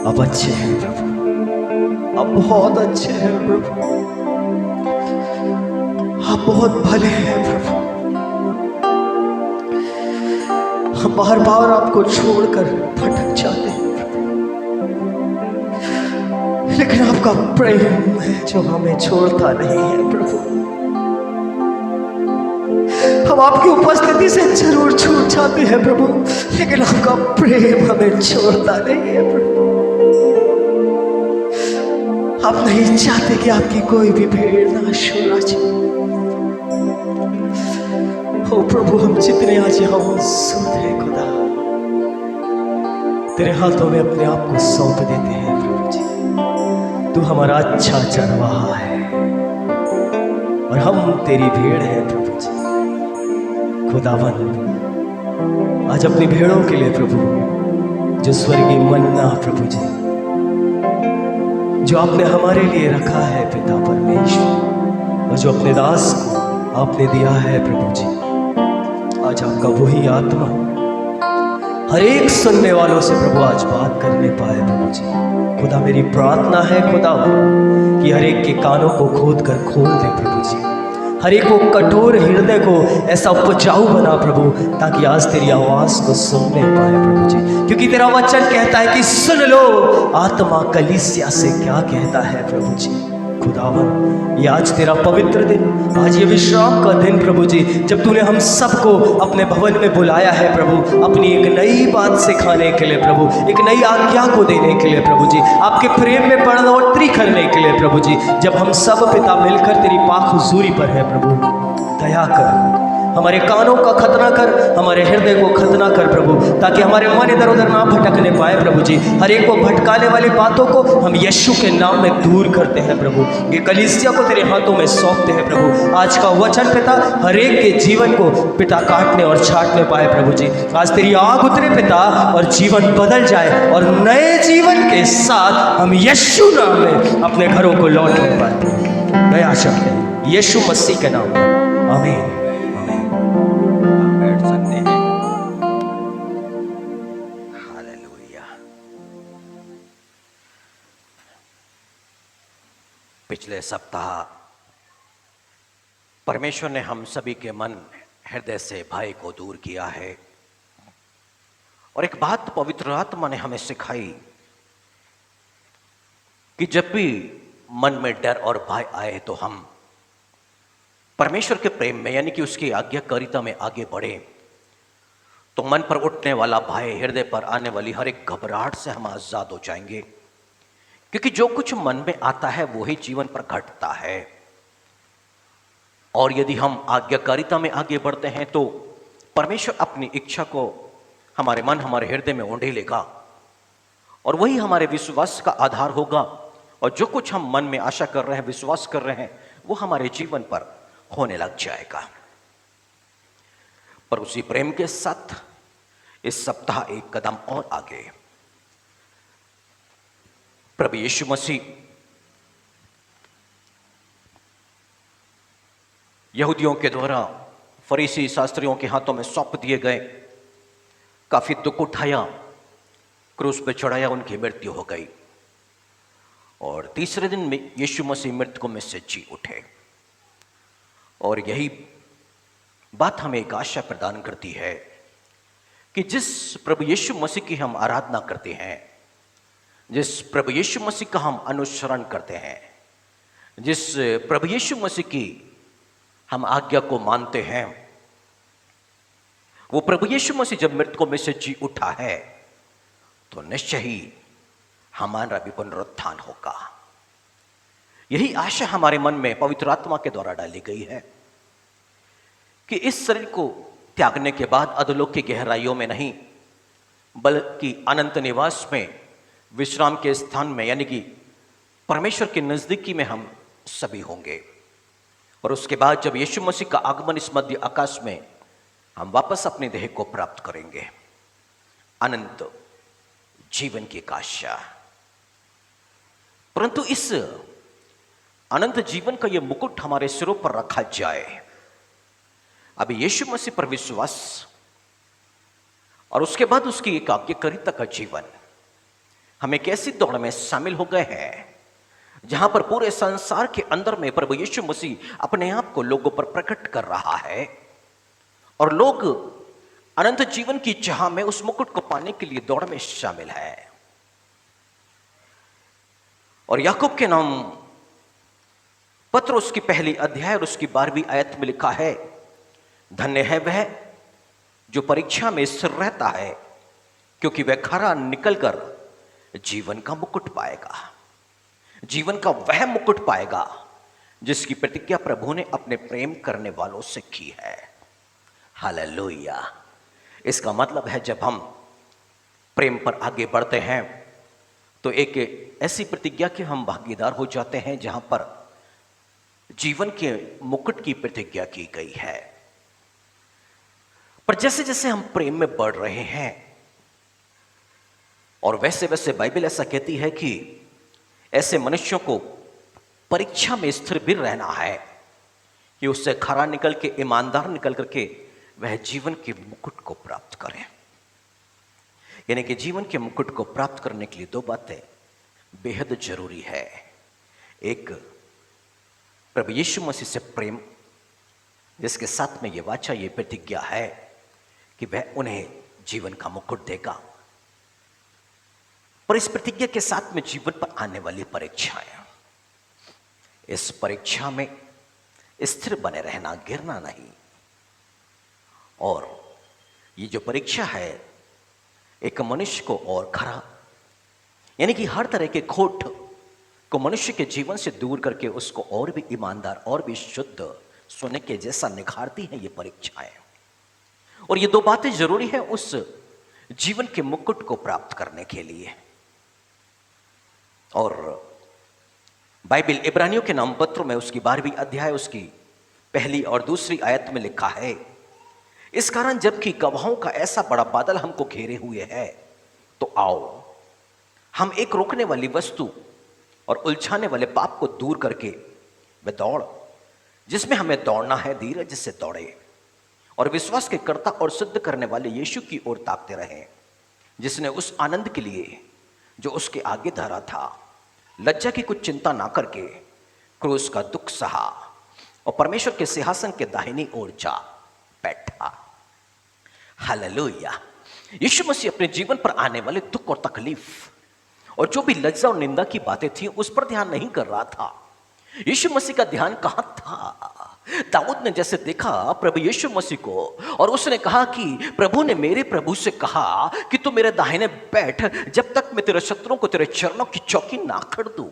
आप अच्छे हैं प्रभु, आप बहुत अच्छे हैं प्रभु, आप बहुत भले हैं प्रभु। हम बार बार आपको छोड़कर भटक जाते हैं प्रभु, लेकिन आपका प्रेम है जो हमें छोड़ता नहीं है प्रभु। हम आपकी उपस्थिति से जरूर छूट जाते हैं प्रभु, लेकिन आपका प्रेम हमें छोड़ता नहीं है प्रभु। आप नहीं चाहते कि आपकी कोई भी भेड़ नाश हो जाए। ओ प्रभु, हम जितने आज यहाँ मौजूद हैं खुदा, तेरे हाथों में अपने आप को सौंप देते हैं प्रभु जी। तू हमारा अच्छा चरवाहा है और हम तेरी भेड़ हैं प्रभु जी। खुदावन, आज अपनी भेड़ों के लिए प्रभु जो स्वर्गीय मन्ना प्रभु जी जो आपने हमारे लिए रखा है पिता परमेश्वर, और जो अपने दास को आपने दिया है प्रभु जी, आज आपका वही आत्मा हर एक सुनने वालों से प्रभु आज बात करने पाए प्रभु जी। खुदा, मेरी प्रार्थना है खुदा कि हर एक के कानों को खोद कर खोल दे प्रभु जी, हर एक को कठोर हृदय को ऐसा उपजाऊ बना प्रभु, ताकि आज तेरी आवाज को सुनने पाए प्रभु जी। क्योंकि तेरा वचन कहता है कि सुन लो आत्मा कलीसिया से क्या कहता है प्रभु जी। खुदावन, ये आज तेरा पवित्र दिन, आज ये विश्राम का दिन प्रभु जी, जब तूने हम सबको अपने भवन में बुलाया है प्रभु, अपनी एक नई बात सिखाने के लिए प्रभु, एक नई आज्ञा को देने के लिए प्रभु जी, आपके प्रेम में बढ़ोतरी करने के लिए प्रभु जी। जब हम सब पिता मिलकर तेरी पाक हुजूरी पर है प्रभु, दया कर, हमारे कानों का खतना कर, हमारे हृदय को खतना कर प्रभु, ताकि हमारे मन इधर उधर ना भटकने पाए प्रभु जी। हर एक को भटकाने वाली बातों को हम यीशु के नाम में दूर करते हैं प्रभु। ये कलीसिया को तेरे हाथों में सौंपते हैं प्रभु। आज का वचन पिता हर एक के जीवन को पिता काटने और छाटने पाए प्रभु जी। आज तेरी आग उतरे पिता और जीवन बदल जाए, और नए जीवन के साथ हम यीशु नाम में अपने घरों को लौटने पाए। दया शक्ति यीशु मसीह के नाम में, आमीन। बैठ सकते हैं। हालेलुया। पिछले सप्ताह परमेश्वर ने हम सभी के मन हृदय से भय को दूर किया है, और एक बात पवित्र आत्मा ने हमें सिखाई कि जब भी मन में डर और भय आए तो हम परमेश्वर के प्रेम में यानी कि उसकी आज्ञाकारिता में आगे बढ़े, तो मन पर उठने वाला भय, हृदय पर आने वाली हर एक घबराहट से हम आजाद हो जाएंगे। क्योंकि जो कुछ मन में आता है वही जीवन पर घटता है, और यदि हम आज्ञाकारिता में आगे बढ़ते हैं तो परमेश्वर अपनी इच्छा को हमारे मन, हमारे हृदय में ओंढे लेगा, और वही हमारे विश्वास का आधार होगा, और जो कुछ हम मन में आशा कर रहे हैं, विश्वास कर रहे हैं, वो हमारे जीवन पर होने लग जाएगा। पर उसी प्रेम के साथ इस सप्ताह एक कदम और आगे प्रभु यीशु मसीह यहूदियों के द्वारा फरीसी शास्त्रियों के हाथों में सौंप दिए गए, काफी दुख उठाया, क्रूस पे चढ़ाया, उनकी मृत्यु हो गई, और तीसरे दिन में यीशु मसीह मृतकों में से जी उठे। और यही बात हमें एक आशा प्रदान करती है कि जिस प्रभु यीशु मसीह की हम आराधना करते हैं, जिस प्रभु यीशु मसीह का हम अनुसरण करते हैं, जिस प्रभु यीशु मसीह की हम आज्ञा को मानते हैं, वो प्रभु यीशु मसीह जब मृतकों में से जी उठा है तो निश्चय ही हमारा भी पुनरुत्थान होगा। यही आशा हमारे मन में पवित्र आत्मा के द्वारा डाली गई है कि इस शरीर को त्यागने के बाद अधोलोक की गहराइयों में नहीं, बल्कि अनंत निवास में, विश्राम के स्थान में, यानी कि परमेश्वर के नजदीकी में हम सभी होंगे। और उसके बाद जब यीशु मसीह का आगमन इस मध्य आकाश में, हम वापस अपने देह को प्राप्त करेंगे, अनंत जीवन की आशा। परंतु इस अनंत जीवन का यह मुकुट हमारे सिरों पर रखा जाए, अभी यीशु मसीह पर विश्वास और उसके बाद उसकी एक आज्ञाकारिता का जीवन, हम एक ऐसी दौड़ में शामिल हो गए हैं जहां पर पूरे संसार के अंदर में प्रभु यीशु मसीह अपने आप को लोगों पर प्रकट कर रहा है और लोग अनंत जीवन की चाह में उस मुकुट को पाने के लिए दौड़ में शामिल है। और याकूब के नाम पत्र उसकी पहली अध्याय और उसकी 12वीं आयत में लिखा है, धन्य है वह जो परीक्षा में स्थिर रहता है, क्योंकि वह खरा निकलकर जीवन का मुकुट पाएगा। जीवन का वह मुकुट पाएगा जिसकी प्रतिज्ञा प्रभु ने अपने प्रेम करने वालों से की है। हालेलुया। इसका मतलब है जब हम प्रेम पर आगे बढ़ते हैं तो एक ऐसी प्रतिज्ञा के हम भागीदार हो जाते हैं जहां पर जीवन के मुकुट की प्रतिज्ञा की गई है। पर जैसे जैसे हम प्रेम में बढ़ रहे हैं और वैसे वैसे बाइबल ऐसा कहती है कि ऐसे मनुष्यों को परीक्षा में स्थिर भी रहना है कि उससे खरा निकल के, ईमानदार निकल करके वह जीवन के मुकुट को प्राप्त करें। यानी कि जीवन के मुकुट को प्राप्त करने के लिए दो बातें बेहद जरूरी है। एक, प्रभु यीशु मसीह से प्रेम, जिसके साथ में यह वाचा, यह प्रतिज्ञा है कि वह उन्हें जीवन का मुकुट देगा। पर इस प्रतिज्ञा के साथ में जीवन पर आने वाली परीक्षाएं, इस परीक्षा में स्थिर बने रहना, गिरना नहीं। और ये जो परीक्षा है एक मनुष्य को और खरा, यानी कि हर तरह के खोट को मनुष्य के जीवन से दूर करके उसको और भी ईमानदार और भी शुद्ध सोने के जैसा निखारती हैं ये परीक्षाएं। और ये दो बातें जरूरी है उस जीवन के मुकुट को प्राप्त करने के लिए। और बाइबल इब्रानियों के नाम पत्र में उसकी 12वीं अध्याय उसकी पहली और दूसरी आयत में लिखा है, इस कारण जबकि गवाहों का ऐसा बड़ा बादल हमको घेरे हुए है, तो आओ हम एक रोकने वाली वस्तु और उलझाने वाले पाप को दूर करके वह दौड़ जिसमें हमें दौड़ना है, धीरज से दौड़े और विश्वास के कर्ता और सिद्ध करने वाले यीशु की ओर ताकते रहे, जिसने उस आनंद के लिए जो उसके आगे धरा था लज्जा की कुछ चिंता ना करके क्रूस का दुख सहा और परमेश्वर के सिंहासन के दाहिनी ओर जा बैठा। हालेलुया। यीशु मसीह अपने जीवन पर आने वाले दुख और तकलीफ और जो भी लज्जा और निंदा की बातें थी उस पर ध्यान नहीं कर रहा था। यीशु मसीह का ध्यान कहां था? दाऊद ने जैसे देखा प्रभु यीशु मसीह को और उसने कहा कि प्रभु ने मेरे प्रभु से कहा कि तू मेरे दाहिने बैठ जब तक मैं तेरे शत्रुओं को तेरे चरणों की चौकी ना कर दूं।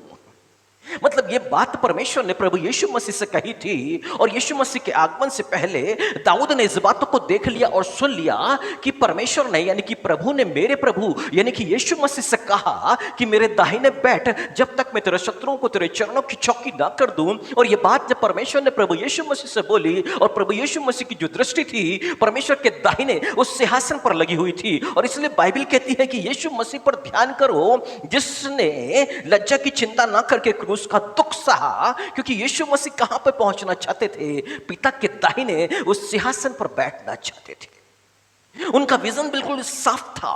मतलब ये बात परमेश्वर ने प्रभु यीशु मसीह से कही थी और यीशु मसीह के आगमन से पहले दाऊद ने इस बातों को देख लिया और सुन लिया कि परमेश्वर ने यानी कि प्रभु ने मेरे प्रभु यानी कि यीशु मसीह से कहा कि मेरे दाहिने बैठ जब तक मैं तेरे शत्रुओं को तेरे चरणों की चौकी ना कर दूं। और ये बात जब परमेश्वर ने प्रभु यीशु मसीह से बोली और प्रभु यीशु मसीह की जो दृष्टि थी परमेश्वर के दाहिने उस सिंहासन पर लगी हुई थी। और इसलिए बाइबल कहती है कि यीशु मसीह पर ध्यान करो जिसने लज्जा की चिंता ना करके उसका दुख सहा, क्योंकि यीशु मसीह कहां पर पहुंचना चाहते थे? पिता के दाहिने उस सिंहासन पर बैठना चाहते थे। उनका विजन बिल्कुल साफ था।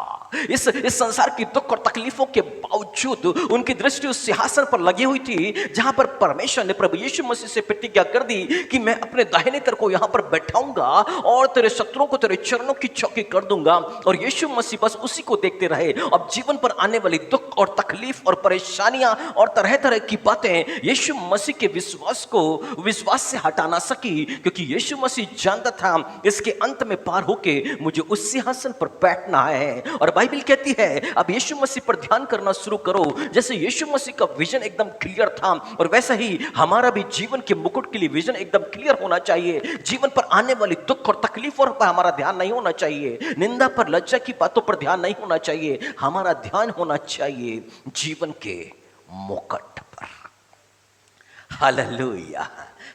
इस संसार की दुख और तकलीफों के बावजूद उनकी दृष्टि उस सिंहासन पर लगी हुई थी जहां पर परमेश्वर ने प्रभु यीशु मसीह से प्रतिज्ञा कर दी कि मैं अपने दाहिने तेरे को यहां पर बैठाऊंगा और तेरे शत्रुओं को तेरे चरणों की चौकी कर दूंगा। और यीशु मसीह बस उसी को देखते रहे। अब जीवन पर आने वाली दुख और तकलीफ और परेशानियां और तरह तरह की बातें यीशु मसीह के विश्वास को विश्वास से हटा ना सकी, क्योंकि यीशु मसीह जानता था इसके अंत में पार होके मुझे उस सिंहासन पर बैठना है। और बाइबल कहती है अब यीशु मसीह पर ध्यान करना शुरू करो। जैसे यीशु मसीह का विजन एकदम क्लियर था और वैसा ही हमारा भी जीवन के मुकुट के लिए विजन एकदम क्लियर होना चाहिए। जीवन पर आने वाली दुख और तकलीफों पर हमारा ध्यान नहीं होना चाहिए, निंदा पर लज्जा की बातों पर ध्यान नहीं होना चाहिए। हमारा ध्यान होना चाहिए जीवन के मुकुट पर। Hallelujah,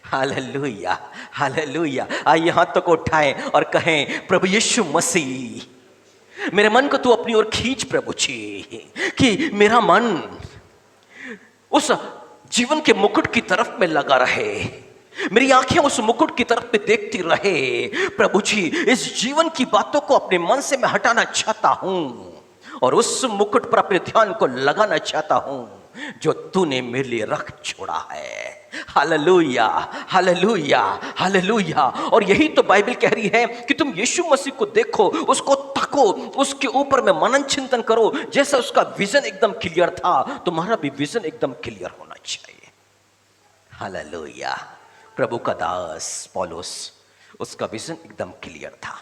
hallelujah, hallelujah. आइए हाथों को उठाएं और कहें प्रभु यीशु मसीह मेरे मन को तू अपनी ओर खींच प्रभु जी, कि मेरा मन उस जीवन के मुकुट की तरफ में लगा रहे, मेरी आंखें उस मुकुट की तरफ में देखती रहे। प्रभु जी इस जीवन की बातों को अपने मन से मैं हटाना चाहता हूं और उस मुकुट पर अपने ध्यान को लगाना चाहता हूं जो तूने मेरे लिए रख छोड़ा है। Hallelujah, hallelujah, hallelujah. और यही तो बाइबल कह रही है कि तुम यीशु मसीह को देखो, उसको तको, उसके ऊपर में मनन चिंतन करो। जैसा उसका विजन एकदम क्लियर था, तुम्हारा भी विजन एकदम क्लियर होना चाहिए। हालेलुया। प्रभु का दास पौलुस, उसका विजन एकदम क्लियर था,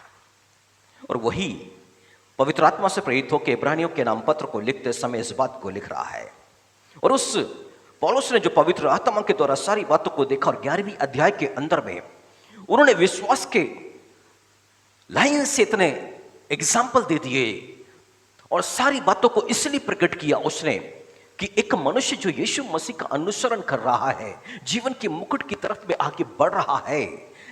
और वही पवित्र आत्मा से प्रेरित होकर इब्रानियों के नाम पत्र को लिखते समय इस बात को लिख रहा है। और उस पौलुस ने जो पवित्र आत्मा के द्वारा सारी बातों को देखा, और 11वीं अध्याय के अंदर में उन्होंने विश्वास के लाइन से इतने एग्जाम्पल दे दिए और सारी बातों को इसलिए प्रकट किया उसने कि एक मनुष्य जो यीशु मसीह का अनुसरण कर रहा है, जीवन के मुकुट की तरफ में आगे बढ़ रहा है,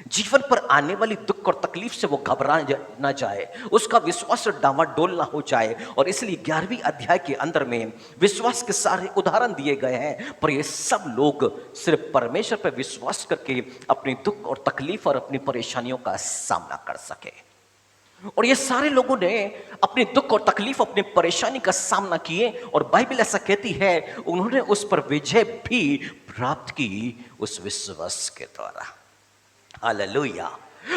जीवन पर आने वाली दुख और तकलीफ से वो घबरा ना जाए, उसका विश्वास डावाडोल ना हो जाए। और इसलिए 11वीं अध्याय के अंदर में विश्वास के सारे उदाहरण दिए गए हैं, पर ये सब लोग सिर्फ परमेश्वर पर विश्वास करके अपनी दुख और तकलीफ और अपनी परेशानियों का सामना कर सके। और ये सारे लोगों ने अपने दुख और तकलीफ, अपनी परेशानी का सामना किए, और बाइबल ऐसा कहती है उन्होंने उस पर विजय भी प्राप्त की उस विश्वास के द्वारा। हालेलुया।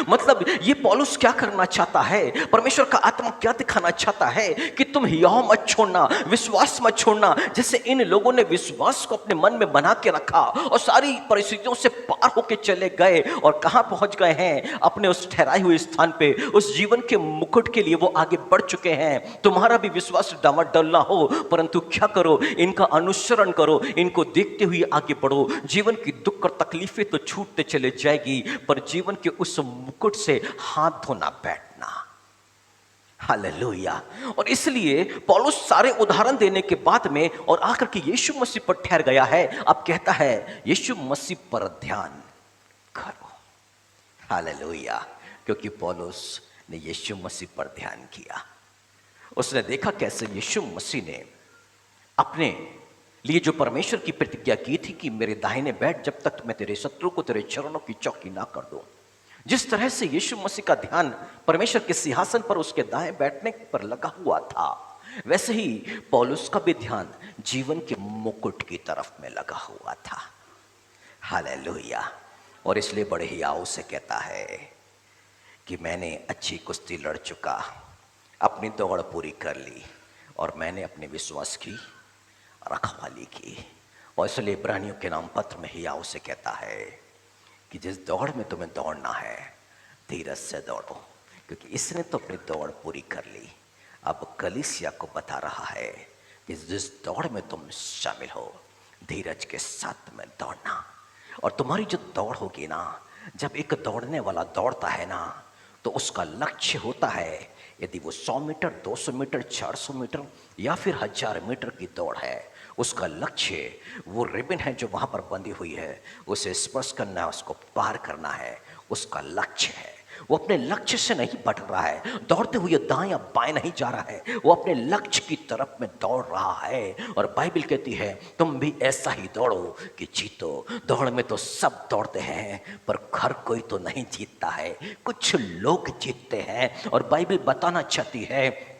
मतलब ये पौलुस क्या करना चाहता है, परमेश्वर का आत्मा क्या दिखाना चाहता है कि तुम हियाव मत छोड़ना, विश्वास मत छोड़ना। जैसे इन लोगों ने विश्वास को अपने मन में बना के रखा और सारी परिस्थितियों से पार होके चले गए, और कहां पहुंच गए हैं, अपने उस ठहराए हुए स्थान पे, उस जीवन के मुकुट के लिए वो आगे बढ़ चुके हैं। तुम्हारा भी विश्वास डामाडोल ना हो, परंतु क्या करो, इनका अनुसरण करो, इनको देखते हुए आगे बढ़ो। जीवन की दुख और तकलीफें तो छूटते चले जाएगी, पर जीवन के उस मुकुट से हाथ धोना बैठना। हालेलुया। और इसलिए पौलुस सारे उदाहरण देने के बाद में और आकर के यीशु मसीह पर ठहर गया है। अब कहता है यीशु मसीह पर ध्यान करो। हालेलुया। क्योंकि पौलुस ने यीशु मसीह पर ध्यान किया, उसने देखा कैसे यीशु मसीह ने अपने लिए जो परमेश्वर की प्रतिज्ञा की थी कि मेरे दाहिने बैठ जब तक मैं तेरे शत्रु को तेरे चरणों की चौकी ना कर दूं, जिस तरह से यीशु मसीह का ध्यान परमेश्वर के सिंहासन पर उसके दाएं बैठने पर लगा हुआ था, वैसे ही पौलुस का भी ध्यान जीवन के मुकुट की तरफ में लगा हुआ था। हालेलुया। और इसलिए बड़े ही आव से कहता है कि मैंने अच्छी कुश्ती लड़ चुका, अपनी दौड़ पूरी कर ली, और मैंने अपने विश्वास की रखवाली की। और इसलिए इब्रानियों के नाम पत्र में ही आव से कहता है कि जिस दौड़ में तुम्हें दौड़ना है, धीरज से दौड़ो, क्योंकि इसने तो अपनी दौड़ पूरी कर ली। अब कलीसिया को बता रहा है कि जिस दौड़ में तुम शामिल हो, धीरज के साथ में दौड़ना। और तुम्हारी जो दौड़ होगी ना, जब एक दौड़ने वाला दौड़ता है ना, तो उसका लक्ष्य होता है, यदि वो 100 मीटर, 200 मीटर, 400 मीटर या फिर 1000 मीटर की दौड़ है, उसका लक्ष्य वो रिबन है जो वहां पर बंधी हुई है, उसे स्पर्श करना है, उसको पार करना है, उसका लक्ष्य है। वो अपने लक्ष्य से नहीं बढ़ रहा है, दौड़ते हुए दाएं या बाएं नहीं जा रहा है, वो अपने लक्ष्य की तरफ में दौड़ रहा है। और बाइबल कहती है तुम भी ऐसा ही दौड़ो कि जीतो। दौड़ में तो सब दौड़ते हैं, पर हर कोई तो नहीं जीतता है, कुछ लोग जीतते हैं। और बाइबल बताना चाहती है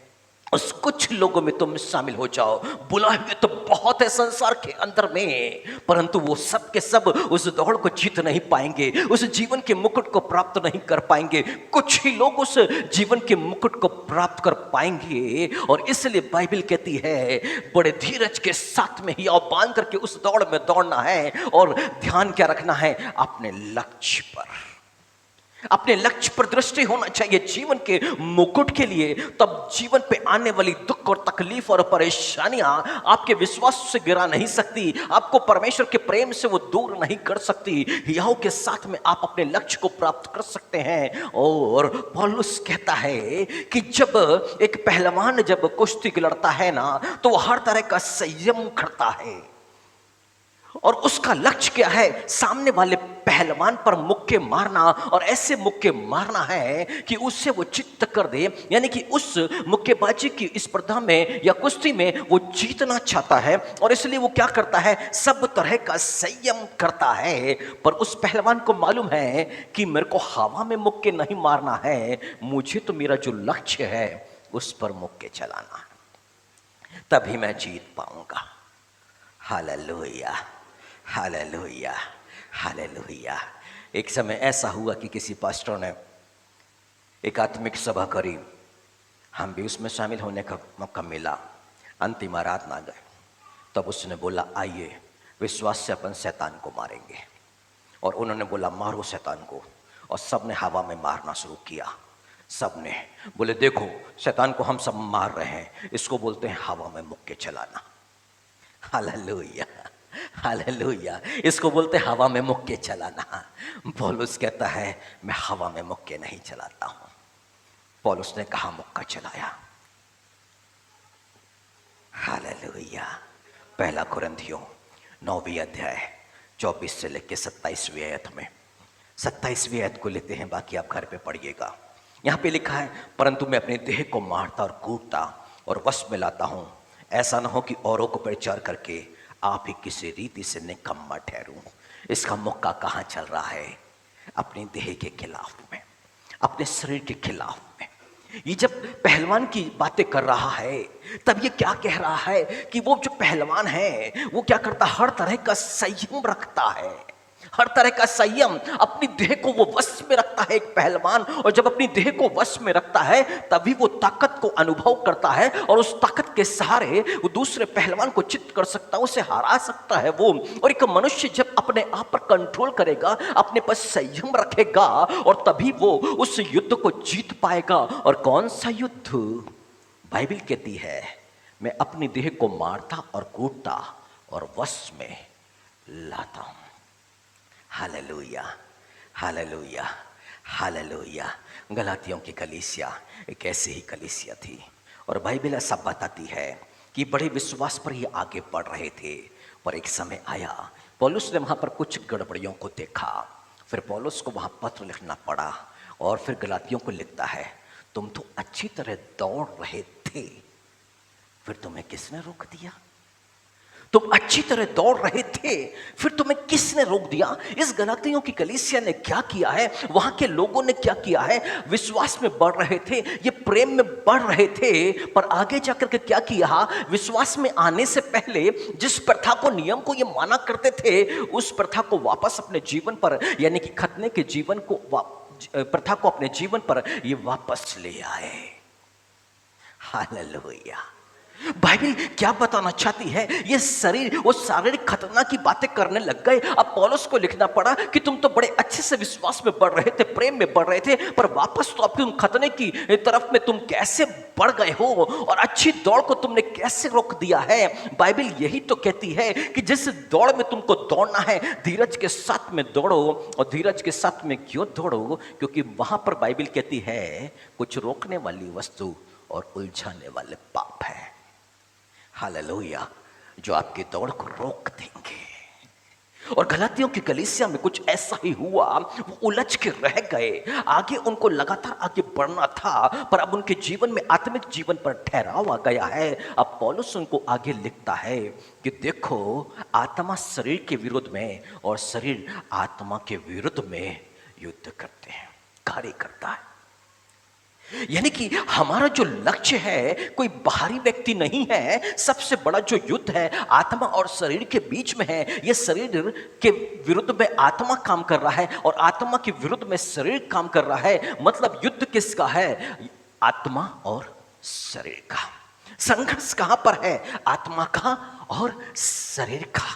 उस कुछ लोगों में तुम शामिल हो जाओ। बुलाए हुए तो बहुत है संसार के अंदर में, परंतु वो सब के सब उस दौड़ को जीत नहीं पाएंगे, उस जीवन के मुकुट को प्राप्त नहीं कर पाएंगे। कुछ ही लोग उस जीवन के मुकुट को प्राप्त कर पाएंगे। और इसलिए बाइबल कहती है बड़े धीरज के साथ में ही और बांध करके उस दौड़ में दौड़ना है। और ध्यान क्या रखना है, अपने लक्ष्य पर, अपने लक्ष्य पर दृष्टि होना चाहिए जीवन के मुकुट के लिए। तब जीवन पे आने वाली दुख और तकलीफ और परेशानियां आपके विश्वास से गिरा नहीं सकती, आपको परमेश्वर के प्रेम से वो दूर नहीं कर सकती। हियाव के साथ में आप अपने लक्ष्य को प्राप्त कर सकते हैं। और पौलुस कहता है कि जब एक पहलवान जब कुश्ती लड़ता है ना, तो वो हर तरह का संयम करता है, और उसका लक्ष्य क्या है, सामने वाले पहलवान पर मुक्के मारना। और ऐसे मुक्के मारना है कि उससे वो चित्त कर दे, यानी कि उस मुक्केबाजी की स्पर्धा में या कुश्ती में वो जीतना चाहता है। और इसलिए वो क्या करता है, सब तरह का संयम करता है। पर उस पहलवान को मालूम है कि मेरे को हवा में मुक्के नहीं मारना है, मुझे तो मेरा जो लक्ष्य है उस पर मुक्के चलाना है। तभी मैं जीत पाऊंगा। Hallelujah, hallelujah, hallelujah. एक समय ऐसा हुआ कि किसी पास्टर ने एक आत्मिक सभा करी, हम भी उसमें शामिल होने का मौका मिला। अंतिम आराधना गए, तब उसने बोला आइए विश्वास से अपन शैतान को मारेंगे। और उन्होंने बोला मारो शैतान को, और सब ने हवा में मारना शुरू किया। सब ने बोले देखो शैतान को हम सब मार रहे हैं, इसको बोलते हैं हवा में मुक्के चलाना। हालेलुया, हालेलुया, इसको बोलते हैं हवा में मुक्के चलाना। पौलुस कहता है मैं हवा में मुक्के नहीं चलाता हूं। पौलुस ने कहा मुक्का चलाया। हालेलुया। पहला कुरिन्थियों 9वीं अध्याय 24 से लेकर 27वीं आयत में, 27वीं आयत को लेते हैं, बाकी आप घर पे पढ़िएगा। यहाँ पे लिखा है परंतु मैं अपने देह को मारता और कूटता और वश में लाता हूँ, ऐसा न हो कि औरों को प्रचार करके आप ही किसी रीति से निकम्मा ठहरूं। इसका मुक्का कहाँ चल रहा है? अपने देह के खिलाफ में, अपने शरीर के खिलाफ में। ये जब पहलवान की बातें कर रहा है तब ये क्या कह रहा है कि वो जो पहलवान है वो क्या करता, हर तरह का संयम रखता है, हर तरह का संयम अपनी देह को वो वश में रखता है एक पहलवान। और जब अपनी देह को वश में रखता है तभी वो ताकत को अनुभव करता है, और उस ताकत के सहारे वो दूसरे पहलवान को चित कर सकता है, उसे हरा सकता है वो। और एक मनुष्य जब अपने आप पर कंट्रोल करेगा, अपने पर संयम रखेगा, और तभी वो उस युद्ध को जीत पाएगा। और कौन सा युद्ध? बाइबल कहती है मैं अपनी देह को मारता और कूटता और वश में लाता हूं। Hallelujah, hallelujah, hallelujah. गलातियों की कलीसिया एक ऐसी ही कलीसिया थी, और बाइबल ऐसा बताती है कि बड़े विश्वास पर ये आगे बढ़ रहे थे। पर एक समय आया, पौलुस ने वहाँ पर कुछ गड़बड़ियों को देखा। फिर पौलुस को वहाँ पत्र लिखना पड़ा, और फिर गलातियों को लिखता है तुम तो अच्छी तरह दौड़ रहे थे, फिर तुम्हें किसने रोक दिया? तुम अच्छी तरह दौड़ रहे थे, फिर तुम्हें किसने रोक दिया? इस गलातियों की कलीसिया ने क्या किया है, वहां के लोगों ने क्या किया है? विश्वास में बढ़ रहे थे, ये प्रेम में बढ़ रहे थे, पर आगे जाकर के क्या किया? विश्वास में आने से पहले जिस प्रथा को, नियम को ये माना करते थे, उस प्रथा को वापस अपने जीवन पर, यानी कि खतने के जीवन को, प्रथा को अपने जीवन पर ये वापस ले आए। हालेलुया। बाइबल क्या बताना चाहती है? ये शरीर, वो शारीरिक खतना की बातें करने लग गए। अब पौलुस को लिखना पड़ा कि तुम तो बड़े अच्छे से विश्वास में बढ़ रहे थे, प्रेम में बढ़ रहे थे, पर वापस तो अब तुम खतने की तरफ में तुम कैसे बढ़ गए हो, और अच्छी दौड़ को तुमने कैसे रोक दिया है? बाइबल यही तो कहती है कि जिस दौड़ में तुमको दौड़ना है, धीरज के साथ में दौड़ो। और धीरज के साथ में क्यों दौड़ो? क्योंकि वहां पर बाइबल कहती है कुछ रोकने वाली वस्तु और उलझाने वाले पाप है। हालेलुया, जो आपकी दौड़ को रोक देंगे। और गलातियों की कलीसिया में कुछ ऐसा ही हुआ, वो उलझ के रह गए। आगे उनको लगातार आगे बढ़ना था, पर अब उनके जीवन में आत्मिक जीवन पर ठहराव आ गया है। अब पौलुस उनको आगे लिखता है कि देखो, आत्मा शरीर के विरुद्ध में और शरीर आत्मा के विरुद्ध में युद्ध करते हैं, कार्य करता है। यानी कि हमारा जो लक्ष्य है कोई बाहरी व्यक्ति नहीं है। सबसे बड़ा जो युद्ध है आत्मा और शरीर के बीच में है। ये शरीर के विरुद्ध में आत्मा काम कर रहा है और आत्मा के विरुद्ध में शरीर काम कर रहा है। मतलब युद्ध किसका है? आत्मा और शरीर का। संघर्ष कहां पर है? आत्मा का और शरीर का।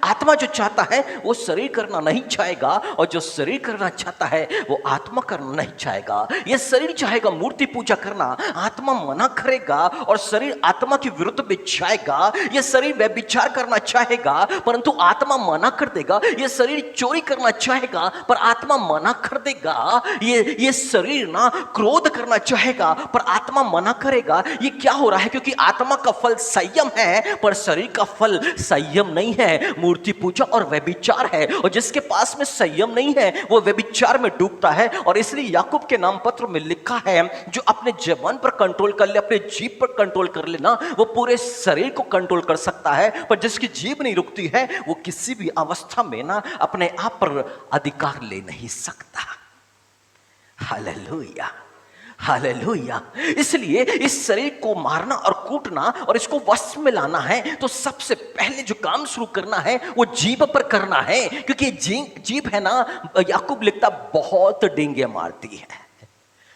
आत्मा जो चाहता है वो शरीर करना नहीं चाहेगा, और जो शरीर करना चाहता है वो आत्मा करना नहीं चाहेगा। ये शरीर चाहेगा मूर्ति पूजा करना, आत्मा मना करेगा, और शरीर आत्मा के विरुद्ध में जाएगा। ये शरीर व्यभिचार करना चाहेगा परंतु आत्मा मना कर देगा। ये शरीर चोरी करना चाहेगा पर आत्मा मना कर देगा। ये शरीर ना क्रोध करना चाहेगा पर आत्मा मना करेगा। ये क्या हो रहा है? क्योंकि आत्मा का फल संयम है पर शरीर का फल संयम नहीं है, मूर्ति पूजा और व्यभिचार है। और जिसके पास में संयम नहीं है वो व्यभिचार में डूबता है। और इसलिए याकूब के नाम पत्र में लिखा है, जो अपने जवान पर कंट्रोल कर ले, अपने जीभ पर कंट्रोल कर ले ना, वो पूरे शरीर को कंट्रोल कर सकता है। पर जिसकी जीभ नहीं रुकती है वो किसी भी अवस्था में ना अपने आप पर अधिकार ले नहीं सकता। Hallelujah, hallelujah. इसलिए इस शरीर को मारना और कूटना और इसको वश में लाना है तो सबसे पहले जो काम शुरू करना है वो जीभ पर करना है, क्योंकि जीभ है ना, याकूब लिखता बहुत डेंगे मारती है।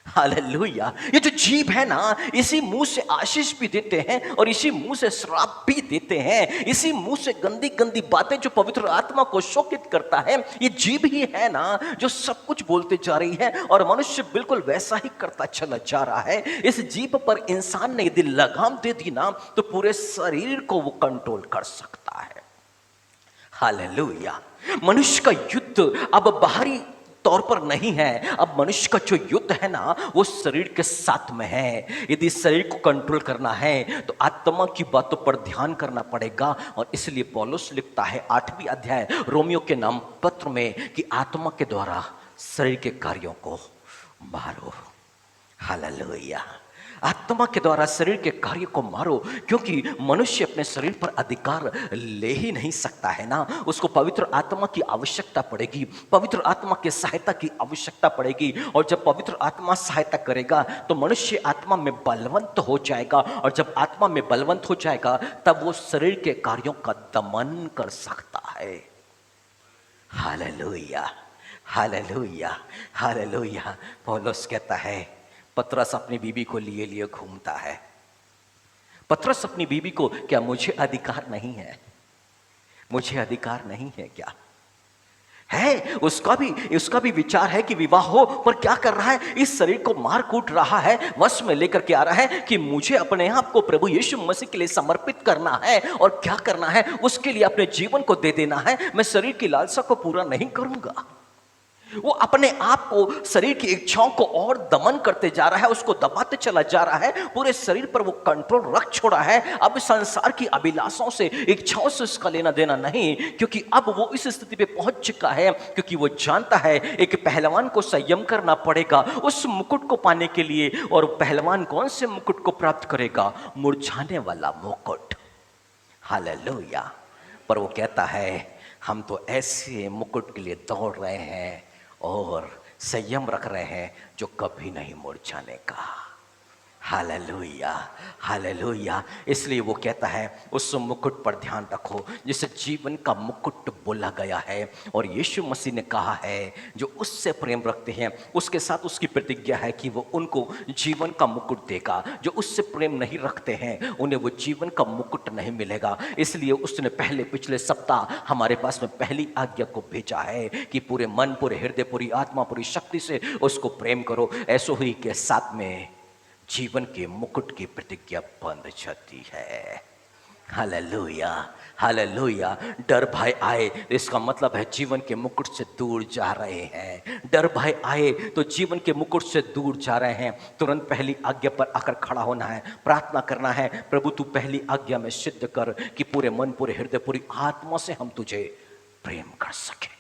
हालेलुया। ये जो जीभ है ना, इसी मुंह से आशीष भी देते हैं और इसी मुंह से श्राप भी देते हैं। इसी मुंह से गंदी गंदी बातें जो पवित्र आत्मा को शोकित करता है, ये जीभ ही है ना जो सब कुछ बोलते जा रही है और मनुष्य बिल्कुल वैसा ही करता चला जा रहा है। इस जीभ पर इंसान ने यदि लगाम दे दी ना तो पूरे शरीर को वो कंट्रोल कर सकता है। हालेलुया। मनुष्य का युद्ध अब बाहरी तौर पर नहीं है, अब मनुष्य का जो युद्ध है ना वो शरीर के साथ में है। यदि शरीर को कंट्रोल करना है तो आत्मा की बातों पर ध्यान करना पड़ेगा। और इसलिए पौलुस लिखता है 8वीं अध्याय रोमियो के नाम पत्र में कि आत्मा के द्वारा शरीर के कार्यों को मारो। हालेलुया। आत्मा के द्वारा शरीर के कार्य को मारो, क्योंकि मनुष्य अपने शरीर पर अधिकार ले ही नहीं सकता है ना, उसको पवित्र आत्मा की आवश्यकता पड़ेगी, पवित्र आत्मा की सहायता की आवश्यकता पड़ेगी। और जब पवित्र आत्मा सहायता करेगा तो मनुष्य आत्मा में बलवंत हो जाएगा, और जब आत्मा में बलवंत हो जाएगा तब वो शरीर के कार्यों का दमन कर सकता है। Hallelujah, hallelujah, hallelujah. पौलुस कहता है, पतरस अपनी बीबी को लिए लिए घूमता है। पतरस अपनी बीबी को, क्या मुझे अधिकार नहीं है? मुझे अधिकार नहीं है क्या? है, उसका भी विचार है कि विवाह हो, पर क्या कर रहा है? इस शरीर को मार कूट रहा है, वश में लेकर के आ रहा है कि मुझे अपने आप को प्रभु यीशु मसीह के लिए समर्पित करना है। और क्या करना है? उसके लिए अपने जीवन को दे देना है। मैं शरीर की लालसा को पूरा नहीं करूंगा। वो अपने आप को, शरीर की इच्छाओं को और दमन करते जा रहा है, उसको दबाते चला जा रहा है। पूरे शरीर पर वो कंट्रोल रख छोड़ा है। अब संसार की अभिलाषाओं से, इच्छाओं से उसका लेना देना नहीं, क्योंकि अब वो इस स्थिति पे पहुंच चुका है, क्योंकि वो जानता है एक पहलवान को संयम करना पड़ेगा उस मुकुट को पाने के लिए। और पहलवान कौन से मुकुट को प्राप्त करेगा? मुरझाने वाला मुकुट। हालेलुया। पर वो कहता है, हम तो ऐसे मुकुट के लिए दौड़ रहे हैं और संयम रख रहे हैं जो कभी नहीं मुरझाने का। Hallelujah, hallelujah. इसलिए वो कहता है उस मुकुट पर ध्यान रखो जिसे जीवन का मुकुट बोला गया है। और यीशु मसीह ने कहा है जो उससे प्रेम रखते हैं उसके साथ उसकी प्रतिज्ञा है कि वो उनको जीवन का मुकुट देगा। जो उससे प्रेम नहीं रखते हैं उन्हें वो जीवन का मुकुट नहीं मिलेगा। इसलिए उसने पिछले सप्ताह हमारे पास में पहली आज्ञा को भेजा है कि पूरे मन, पूरे हृदय, पूरी आत्मा, पूरी शक्ति से उसको प्रेम करो। ऐसो ही के साथ में जीवन के मुकुट की प्रतिज्ञा बंध जाती है। Hallelujah, hallelujah. डर भय आए तो इसका मतलब है जीवन के मुकुट से दूर जा रहे हैं। डर भय आए तो जीवन के मुकुट से दूर जा रहे हैं। तुरंत पहली आज्ञा पर आकर खड़ा होना है, प्रार्थना करना है, प्रभु तू पहली आज्ञा में सिद्ध कर कि पूरे मन, पूरे हृदय, पूरी आत्मा से हम तुझे प्रेम कर सके।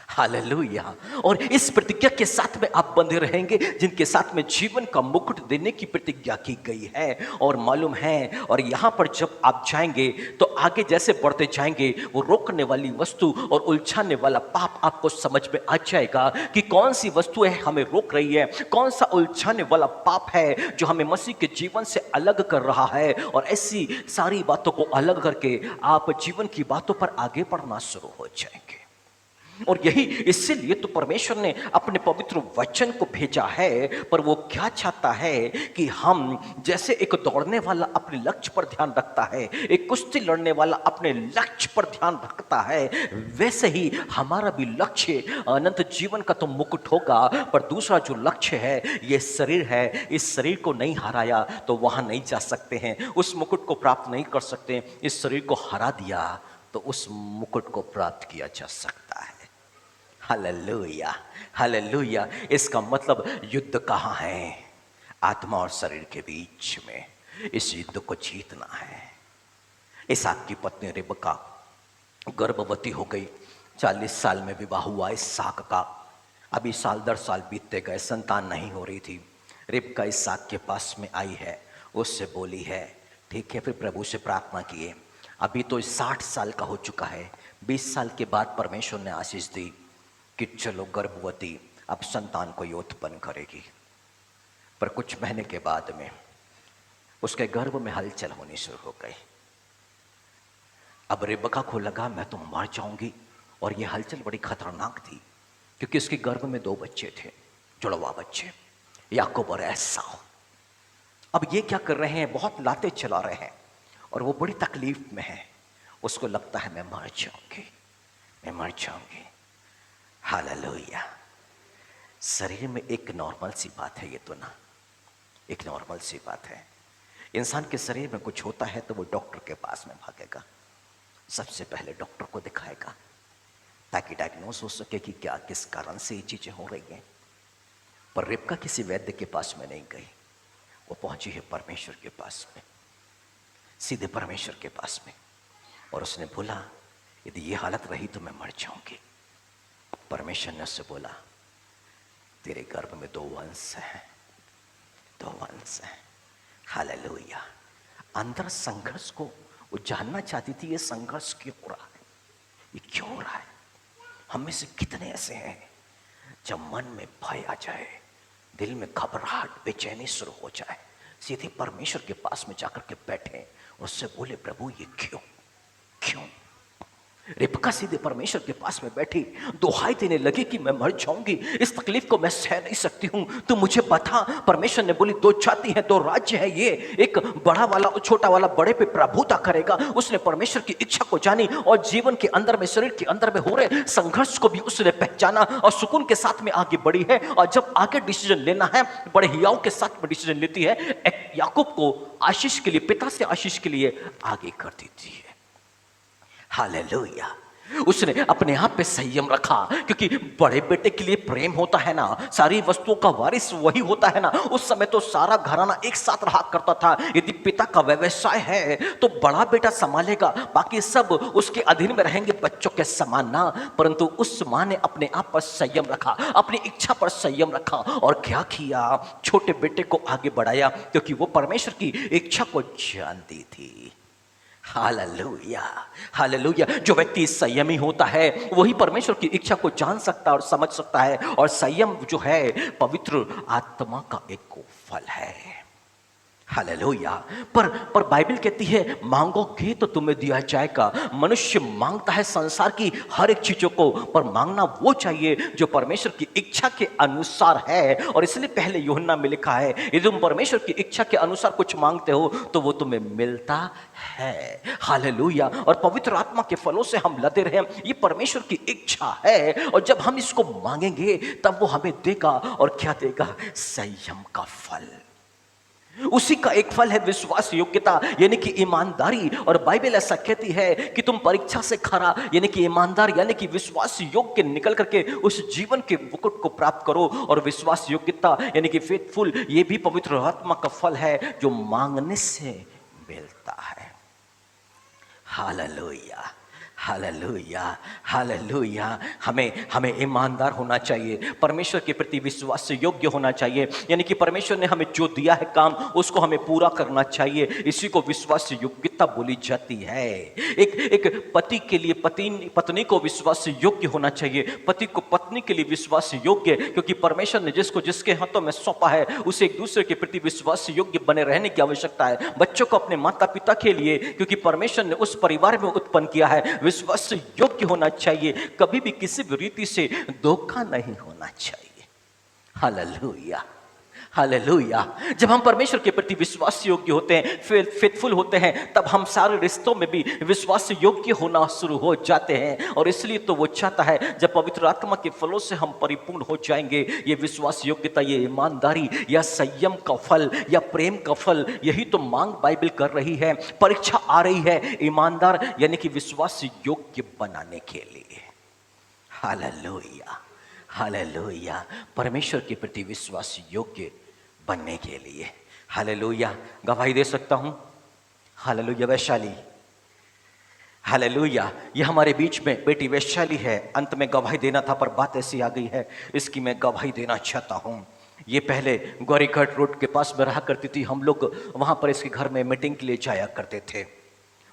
हालेलुया। और इस प्रतिज्ञा के साथ में आप बंधे रहेंगे जिनके साथ में जीवन का मुकुट देने की प्रतिज्ञा की गई है। और मालूम है, और यहां पर जब आप जाएंगे तो आगे जैसे बढ़ते जाएंगे वो रोकने वाली वस्तु और उलझाने वाला पाप आपको समझ में आ जाएगा कि कौन सी वस्तु है हमें रोक रही है, कौन सा उलझाने वाला पाप है जो हमें मसीह के जीवन से अलग कर रहा है। और ऐसी सारी बातों को अलग करके आप जीवन की बातों पर आगे बढ़ना शुरू हो जाएंगे। और यही इसीलिए तो परमेश्वर ने अपने पवित्र वचन को भेजा है। पर वो क्या चाहता है कि हम जैसे एक दौड़ने वाला अपने लक्ष्य पर ध्यान रखता है, एक कुश्ती लड़ने वाला अपने लक्ष्य पर ध्यान रखता है, वैसे ही हमारा भी लक्ष्य अनंत जीवन का तो मुकुट होगा। पर दूसरा जो लक्ष्य है ये शरीर है। इस शरीर को नहीं हराया तो वहां नहीं जा सकते हैं, उस मुकुट को प्राप्त नहीं कर सकते। इस शरीर को हरा दिया तो उस मुकुट को प्राप्त किया जा सकता है। Hallelujah, hallelujah. इसका मतलब युद्ध कहाँ है? आत्मा और शरीर के बीच में। इस युद्ध को जीतना है। इसहाक की पत्नी रिबका गर्भवती हो गई। 40 साल में विवाह हुआ इसहाक का। अभी साल दर साल बीतते गए, संतान नहीं हो रही थी। रिबका इसहाक के पास में आई है, उससे बोली है ठीक है। फिर प्रभु से प्रार्थना किए। अभी तो 60 साल का हो चुका है। 20 साल के बाद परमेश्वर ने आशीष दी कि चलो गर्भवती अब संतान को उत्पन्न करेगी। पर कुछ महीने के बाद में उसके गर्भ में हलचल होनी शुरू हो गई। अब रिबका को लगा मैं तो मर जाऊंगी, और यह हलचल बड़ी खतरनाक थी क्योंकि उसके गर्भ में 2 बच्चे थे, जुड़वा बच्चे, याकूब और एसाव। अब ये क्या कर रहे हैं, बहुत लाते चला रहे हैं और वो बड़ी तकलीफ में है। उसको लगता है मैं मर जाऊंगी, मैं मर जाऊंगी। हालेलुया। शरीर में एक नॉर्मल सी बात है ये तो ना, एक नॉर्मल सी बात है। इंसान के शरीर में कुछ होता है तो वो डॉक्टर के पास में भागेगा, सबसे पहले डॉक्टर को दिखाएगा ताकि डायग्नोस हो सके कि क्या किस कारण से ये चीजें हो रही हैं। पर रिबका किसी वैद्य के पास में नहीं गई, वो पहुंची है परमेश्वर के पास में, सीधे परमेश्वर के पास में, और उसने बोला यदि ये हालत रही तो मैं मर जाऊंगी। परमेश्वर ने उससे बोला तेरे गर्भ में 2 वंश हैं, 2 वंश हैं। हालेलुया। अंदर संघर्ष को वो जानना चाहती थी, ये संघर्ष क्यों हो रहा है, ये क्यों हो रहा है। हम में से कितने ऐसे हैं जब मन में भय आ जाए, दिल में घबराहट, बेचैनी शुरू हो जाए, सीधे परमेश्वर के पास में जाकर के बैठे, उससे बोले प्रभु ये क्यों क्यों। रिबका सीधे परमेश्वर के पास में बैठी, दुहाई देने लगी कि मैं मर जाऊंगी, इस तकलीफ को मैं सह नहीं सकती हूं, तू मुझे बता। परमेश्वर ने बोली 2 जाति है, 2 राज्य है, ये एक बड़ा वाला और छोटा वाला बड़े पे प्रभुता करेगा। उसने परमेश्वर की इच्छा को जानी और जीवन के अंदर में, शरीर के अंदर में हो रहे संघर्ष को भी उसने पहचाना और सुकून के साथ में आगे बढ़ी है। और जब आगे डिसीजन लेना है, बड़े हियाव के साथ में डिसीजन लेती है, याकूब को आशीष के लिए, पिता से आशीष के लिए आगे कर देती है। हालेलुया। उसने अपने आप पे संयम रखा, क्योंकि बड़े बेटे के लिए प्रेम होता है ना, सारी वस्तुओं का वारिस वही होता है ना। उस समय तो सारा घराना एक साथ रहा करता था। यदि पिता का व्यवसाय है तो बड़ा बेटा संभालेगा, बाकी सब उसके अधीन में रहेंगे, बच्चों के समान ना। परंतु उस मां ने अपने आप पर संयम रखा, अपनी इच्छा पर संयम रखा, और क्या किया, छोटे बेटे को आगे बढ़ाया, क्योंकि वो परमेश्वर की इच्छा को जानती थी। Hallelujah, hallelujah. जो व्यक्ति संयमी होता है वही परमेश्वर की इच्छा को जान सकता है और समझ सकता है। और संयम जो है पवित्र आत्मा का एक फल है। हालेलुया। पर बाइबल कहती है मांगोगे तो तुम्हें दिया जाएगा। मनुष्य मांगता है संसार की हर एक चीजों को, पर मांगना वो चाहिए जो परमेश्वर की इच्छा के अनुसार है। और इसलिए पहले यूहन्ना में लिखा है यदि तुम परमेश्वर की इच्छा के अनुसार कुछ मांगते हो तो वो तुम्हें मिलता है। हालेलुया। और पवित्र आत्मा के फलों से हम लदे रहे, ये परमेश्वर की इच्छा है। और जब हम इसको मांगेंगे तब वो हमें देगा। और क्या देगा, संयम का फल। उसी का एक फल है विश्वास योग्यता, यानी कि ईमानदारी। और बाइबल ऐसा कहती है कि तुम परीक्षा से खरा, यानी कि ईमानदार, यानी कि विश्वास योग्य निकल करके उस जीवन के मुकुट को प्राप्त करो। और विश्वास योग्यता यानी कि फेथफुल, ये भी पवित्र आत्मा का फल है जो मांगने से मिलता है। Hallelujah, hallelujah, hallelujah. हमें ईमानदार होना चाहिए, परमेश्वर के प्रति विश्वास योग्य होना चाहिए, यानी कि परमेश्वर ने हमें जो दिया है काम उसको हमें पूरा करना चाहिए। इसी को विश्वास योग्यता बोली जाती है। एक पति के लिए पत्नी को विश्वास योग्य होना चाहिए, पति को पत्नी के लिए विश्वास योग्य, क्योंकि परमेश्वर ने जिसको जिसके हाथों में सौंपा है उसे एक दूसरे के प्रति विश्वास योग्य बने रहने की आवश्यकता है। बच्चों को अपने माता पिता के लिए, क्योंकि परमेश्वर ने उस परिवार में उत्पन्न किया है, विश्वास योग्य होना चाहिए। कभी भी किसी भी रीति से धोखा नहीं होना चाहिए। Hallelujah, hallelujah. जब हम परमेश्वर के प्रति विश्वास योग्य होते हैं, फेथफुल होते हैं, तब हम सारे रिश्तों में भी विश्वास योग्य होना शुरू हो जाते हैं। और इसलिए तो वो चाहता है जब पवित्र आत्मा के फलों से हम परिपूर्ण हो जाएंगे, ये विश्वास योग्यता, ये ईमानदारी या संयम का फल या प्रेम का फल, यही तो मांग बाइबल कर रही है। परीक्षा आ रही है ईमानदार यानी कि विश्वास योग्य बनाने के लिए। Hallelujah, hallelujah. परमेश्वर के प्रति विश्वास योग्य बनने के लिए। हालेलुया। गवाही दे सकता हूं। हालेलुया। वैशाली, हालेलुया। ये हमारे बीच में बेटी वैशाली है। अंत में गवाही देना था पर बात ऐसी आ गई है, इसकी मैं गवाही देना चाहता हूं। ये पहले गौरीघाट रोड के पास में रहा करती थी, हम लोग वहां पर इसके घर में मीटिंग के लिए जाया करते थे।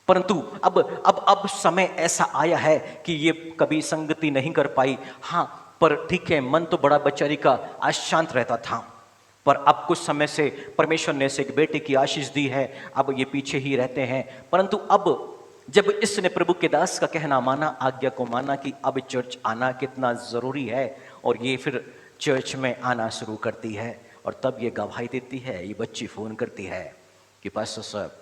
परंतु अब समय ऐसा आया है कि ये कभी संगति नहीं कर पाई। हाँ, पर ठीक है, मन तो बड़ा बेचारी का अशांत रहता था। पर अब कुछ समय से परमेश्वर ने इसे एक बेटे की आशीष दी है, अब ये पीछे ही रहते हैं। परंतु अब जब इसने प्रभु के दास का कहना माना, आज्ञा को माना कि अब चर्च आना कितना ज़रूरी है, और ये फिर चर्च में आना शुरू करती है। और तब ये गवाही देती है, ये बच्ची फ़ोन करती है कि पास्टर साहब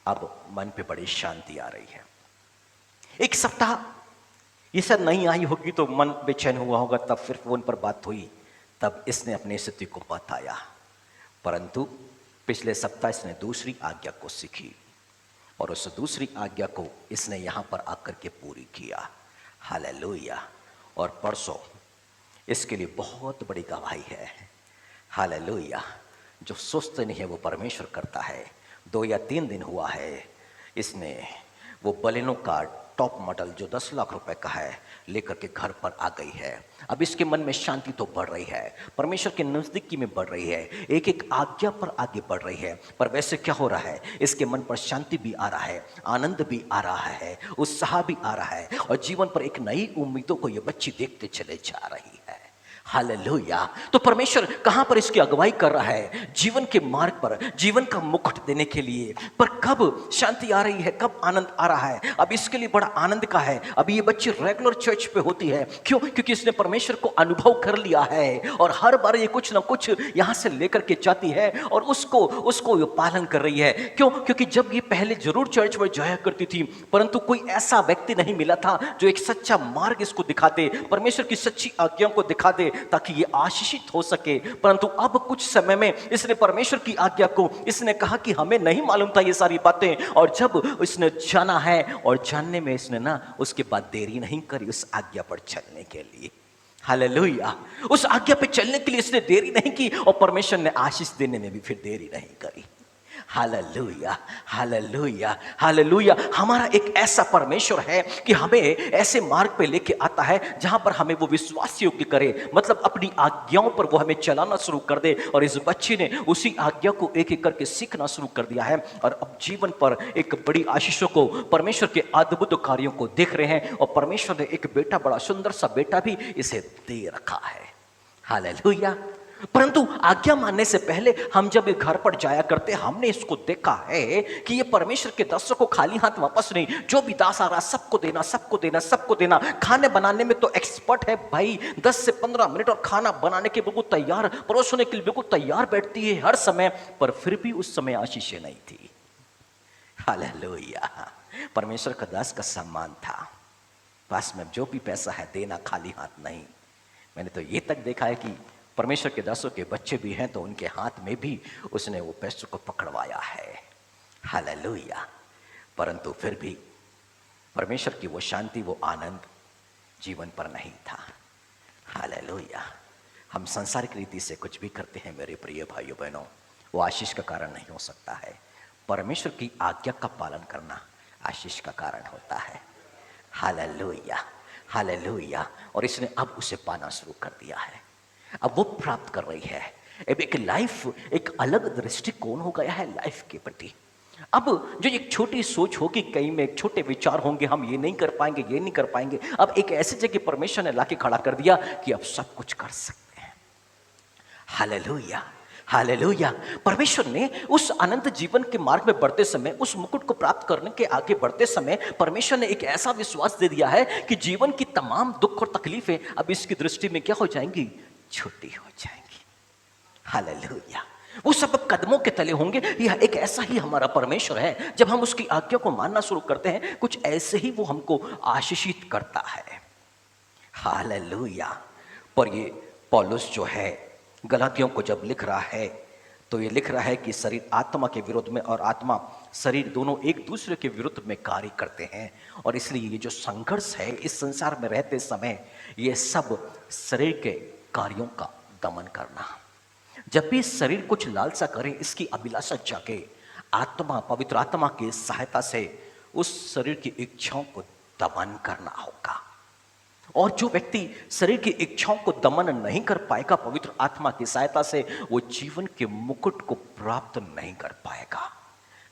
अब मन पे बड़ी शांति आ रही है। एक सप्ताह ये सब नहीं आई होगी तो मन बेचैन हुआ होगा, तब फिर फ़ोन पर बात हुई, तब इसने अपनी स्थिति को बताया। परंतु पिछले सप्ताह इसने दूसरी आज्ञा को सीखी और उस दूसरी आज्ञा को इसने यहाँ पर आकर के पूरी किया। हालेलुया। और परसों इसके लिए बहुत बड़ी गवाही है। हालेलुया। जो सोचते नहीं है वो परमेश्वर करता है। 2 या 3 दिन हुआ है, इसने वो बलेनो का टॉप मॉडल जो 10 लाख रुपए का है लेकर के घर पर आ गई है। अब इसके मन में शांति तो बढ़ रही है, परमेश्वर के नज़दीकी में बढ़ रही है, एक एक आज्ञा पर आगे बढ़ रही है। पर वैसे क्या हो रहा है, इसके मन पर शांति भी आ रहा है, आनंद भी आ रहा है, उत्साह भी आ रहा है, और जीवन पर एक नई उम्मीदों को ये बच्ची देखते चले जा रही है। हालेलुया। तो परमेश्वर कहां पर इसकी अगुवाई कर रहा है? जीवन के मार्ग पर, जीवन का मुकुट देने के लिए। पर कब शांति आ रही है, कब आनंद आ रहा है? अब इसके लिए बड़ा आनंद का है। अभी ये बच्ची रेगुलर चर्च पे होती है। क्यों? क्योंकि इसने परमेश्वर को अनुभव कर लिया है, और हर बार ये कुछ ना कुछ यहां से लेकर के जाती है और उसको ये पालन कर रही है। क्यों? क्योंकि जब ये पहले जरूर चर्च में जाया करती थी, परंतु कोई ऐसा व्यक्ति नहीं मिला था जो एक सच्चा मार्ग इसको दिखा दे, परमेश्वर की सच्ची आज्ञाओं को दिखा दे, ताकि ये आशीषित हो सके। परंतु अब कुछ समय में इसने परमेश्वर की आज्ञा को, इसने कहा कि हमें नहीं मालूम था ये सारी बातें, और जब इसने जाना है और जानने में इसने ना उसके बाद देरी नहीं करी उस आज्ञा पर चलने के लिए। हालेलुया। उस आज्ञा पे चलने के लिए इसने देरी नहीं की, और परमेश्वर ने आशीष देने में भी फिर देरी नहीं करी। Hallelujah, hallelujah, hallelujah. हमारा एक ऐसा परमेश्वर है कि हमें ऐसे मार्ग पे लेके आता है जहां पर हमें वो विश्वास योग्य करे, मतलब अपनी आज्ञाओं पर वो हमें चलाना शुरू कर दे। और इस बच्ची ने उसी आज्ञा को एक एक करके सीखना शुरू कर दिया है, और अब जीवन पर एक बड़ी आशीषों को, परमेश्वर के अद्भुत कार्यों को देख रहे हैं। और परमेश्वर ने एक बेटा, बड़ा सुंदर सा बेटा भी इसे दे रखा है। हालेलुया। परंतु आज्ञा मानने से पहले हम जब ये घर पर जाया करते, हमने इसको देखा है कि ये परमेश्वर के दासों को खाली हाथ वापस नहीं, जो भी दास आ रहा सबको देना, सबको देना, सबको देना। खाने बनाने में तो एक्सपर्ट है भाई, 10 से 15 मिनट और खाना बनाने के बिल्कुल तैयार, परोसने के लिए बिल्कुल तैयार बैठती है हर समय। पर फिर भी उस समय आशीषें नहीं थी। हालेलुया। परमेश्वर का दास का सम्मान था, पास में जो भी पैसा है देना, खाली हाथ नहीं। मैंने तो ये तक देखा है कि परमेश्वर के दासों के बच्चे भी हैं तो उनके हाथ में भी उसने वो पैसों को पकड़वाया है। हालेलुया। परंतु फिर भी परमेश्वर की वो शांति, वो आनंद जीवन पर नहीं था। हालेलुया। हम सांसारिक रीति से कुछ भी करते हैं मेरे प्रिय भाइयों बहनों, वो आशीष का कारण नहीं हो सकता है। परमेश्वर की आज्ञा का पालन करना आशीष का कारण होता है। Hallelujah, hallelujah. और इसने अब उसे पाना शुरू कर दिया है, अब वो प्राप्त कर रही है। अब एक लाइफ, एक अलग दृष्टिकोण हो गया है लाइफ के प्रति। अब जो एक छोटी सोच होगी, कहीं में एक छोटे विचार होंगे, हम ये नहीं कर पाएंगे, ये नहीं कर पाएंगे, अब एक ऐसी जगह परमेश्वर ने लाके खड़ा कर दिया कि अब सब कुछ कर सकते हैं। Hallelujah, hallelujah. परमेश्वर ने उस अनंत जीवन के मार्ग में बढ़ते समय, उस मुकुट को प्राप्त करने के आगे बढ़ते समय, परमेश्वर ने एक ऐसा विश्वास दे दिया है कि जीवन की तमाम दुख और तकलीफें अब इसकी दृष्टि में क्या हो जाएंगी? छोटी हो जाएंगी। हालेलुया। वो सब कदमों के तले होंगे। यह एक ऐसा ही हमारा परमेश्वर है, जब हम उसकी आज्ञा को मानना शुरू करते हैं, कुछ ऐसे ही वो हमको आशीषित करता है। हालेलुया। पर ये पौलुस जो है गलातियों को जब लिख रहा है, तो ये लिख रहा है कि शरीर आत्मा के विरोध में और आत्मा शरीर दोनों एक दूसरे के विरुद्ध में कार्य करते हैं। और इसलिए ये जो संघर्ष है इस संसार में रहते समय, ये सब शरीर के कार्यों का दमन करना। जब भी शरीर कुछ लालसा करे, इसकी अभिलाषा जागे, आत्मा, पवित्र आत्मा की सहायता से उस शरीर की इच्छाओं को दमन करना होगा। और जो व्यक्ति शरीर की इच्छाओं को दमन नहीं कर पाएगा पवित्र आत्मा की सहायता से, वो जीवन के मुकुट को प्राप्त नहीं कर पाएगा।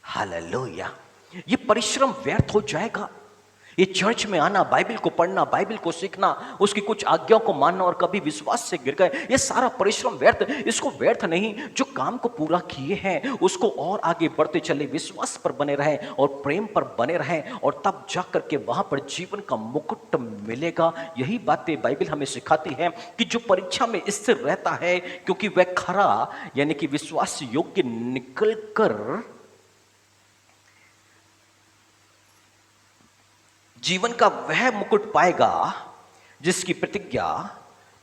हालेलुया। ये परिश्रम व्यर्थ हो जाएगा, ये चर्च में आना, बाइबल को पढ़ना, बाइबल को सीखना, उसकी कुछ आज्ञाओं को मानना और कभी विश्वास से गिर गए, ये सारा परिश्रम व्यर्थ। इसको व्यर्थ नहीं, जो काम को पूरा किए हैं उसको और आगे बढ़ते चले, विश्वास पर बने रहें और प्रेम पर बने रहें, और तब जा करके वहां पर जीवन का मुकुट मिलेगा। यही बातें बाइबल हमें सिखाती है कि जो परीक्षा में स्थिर रहता है, क्योंकि वह खरा यानी कि विश्वास योग्य निकल कर जीवन का वह मुकुट पाएगा जिसकी प्रतिज्ञा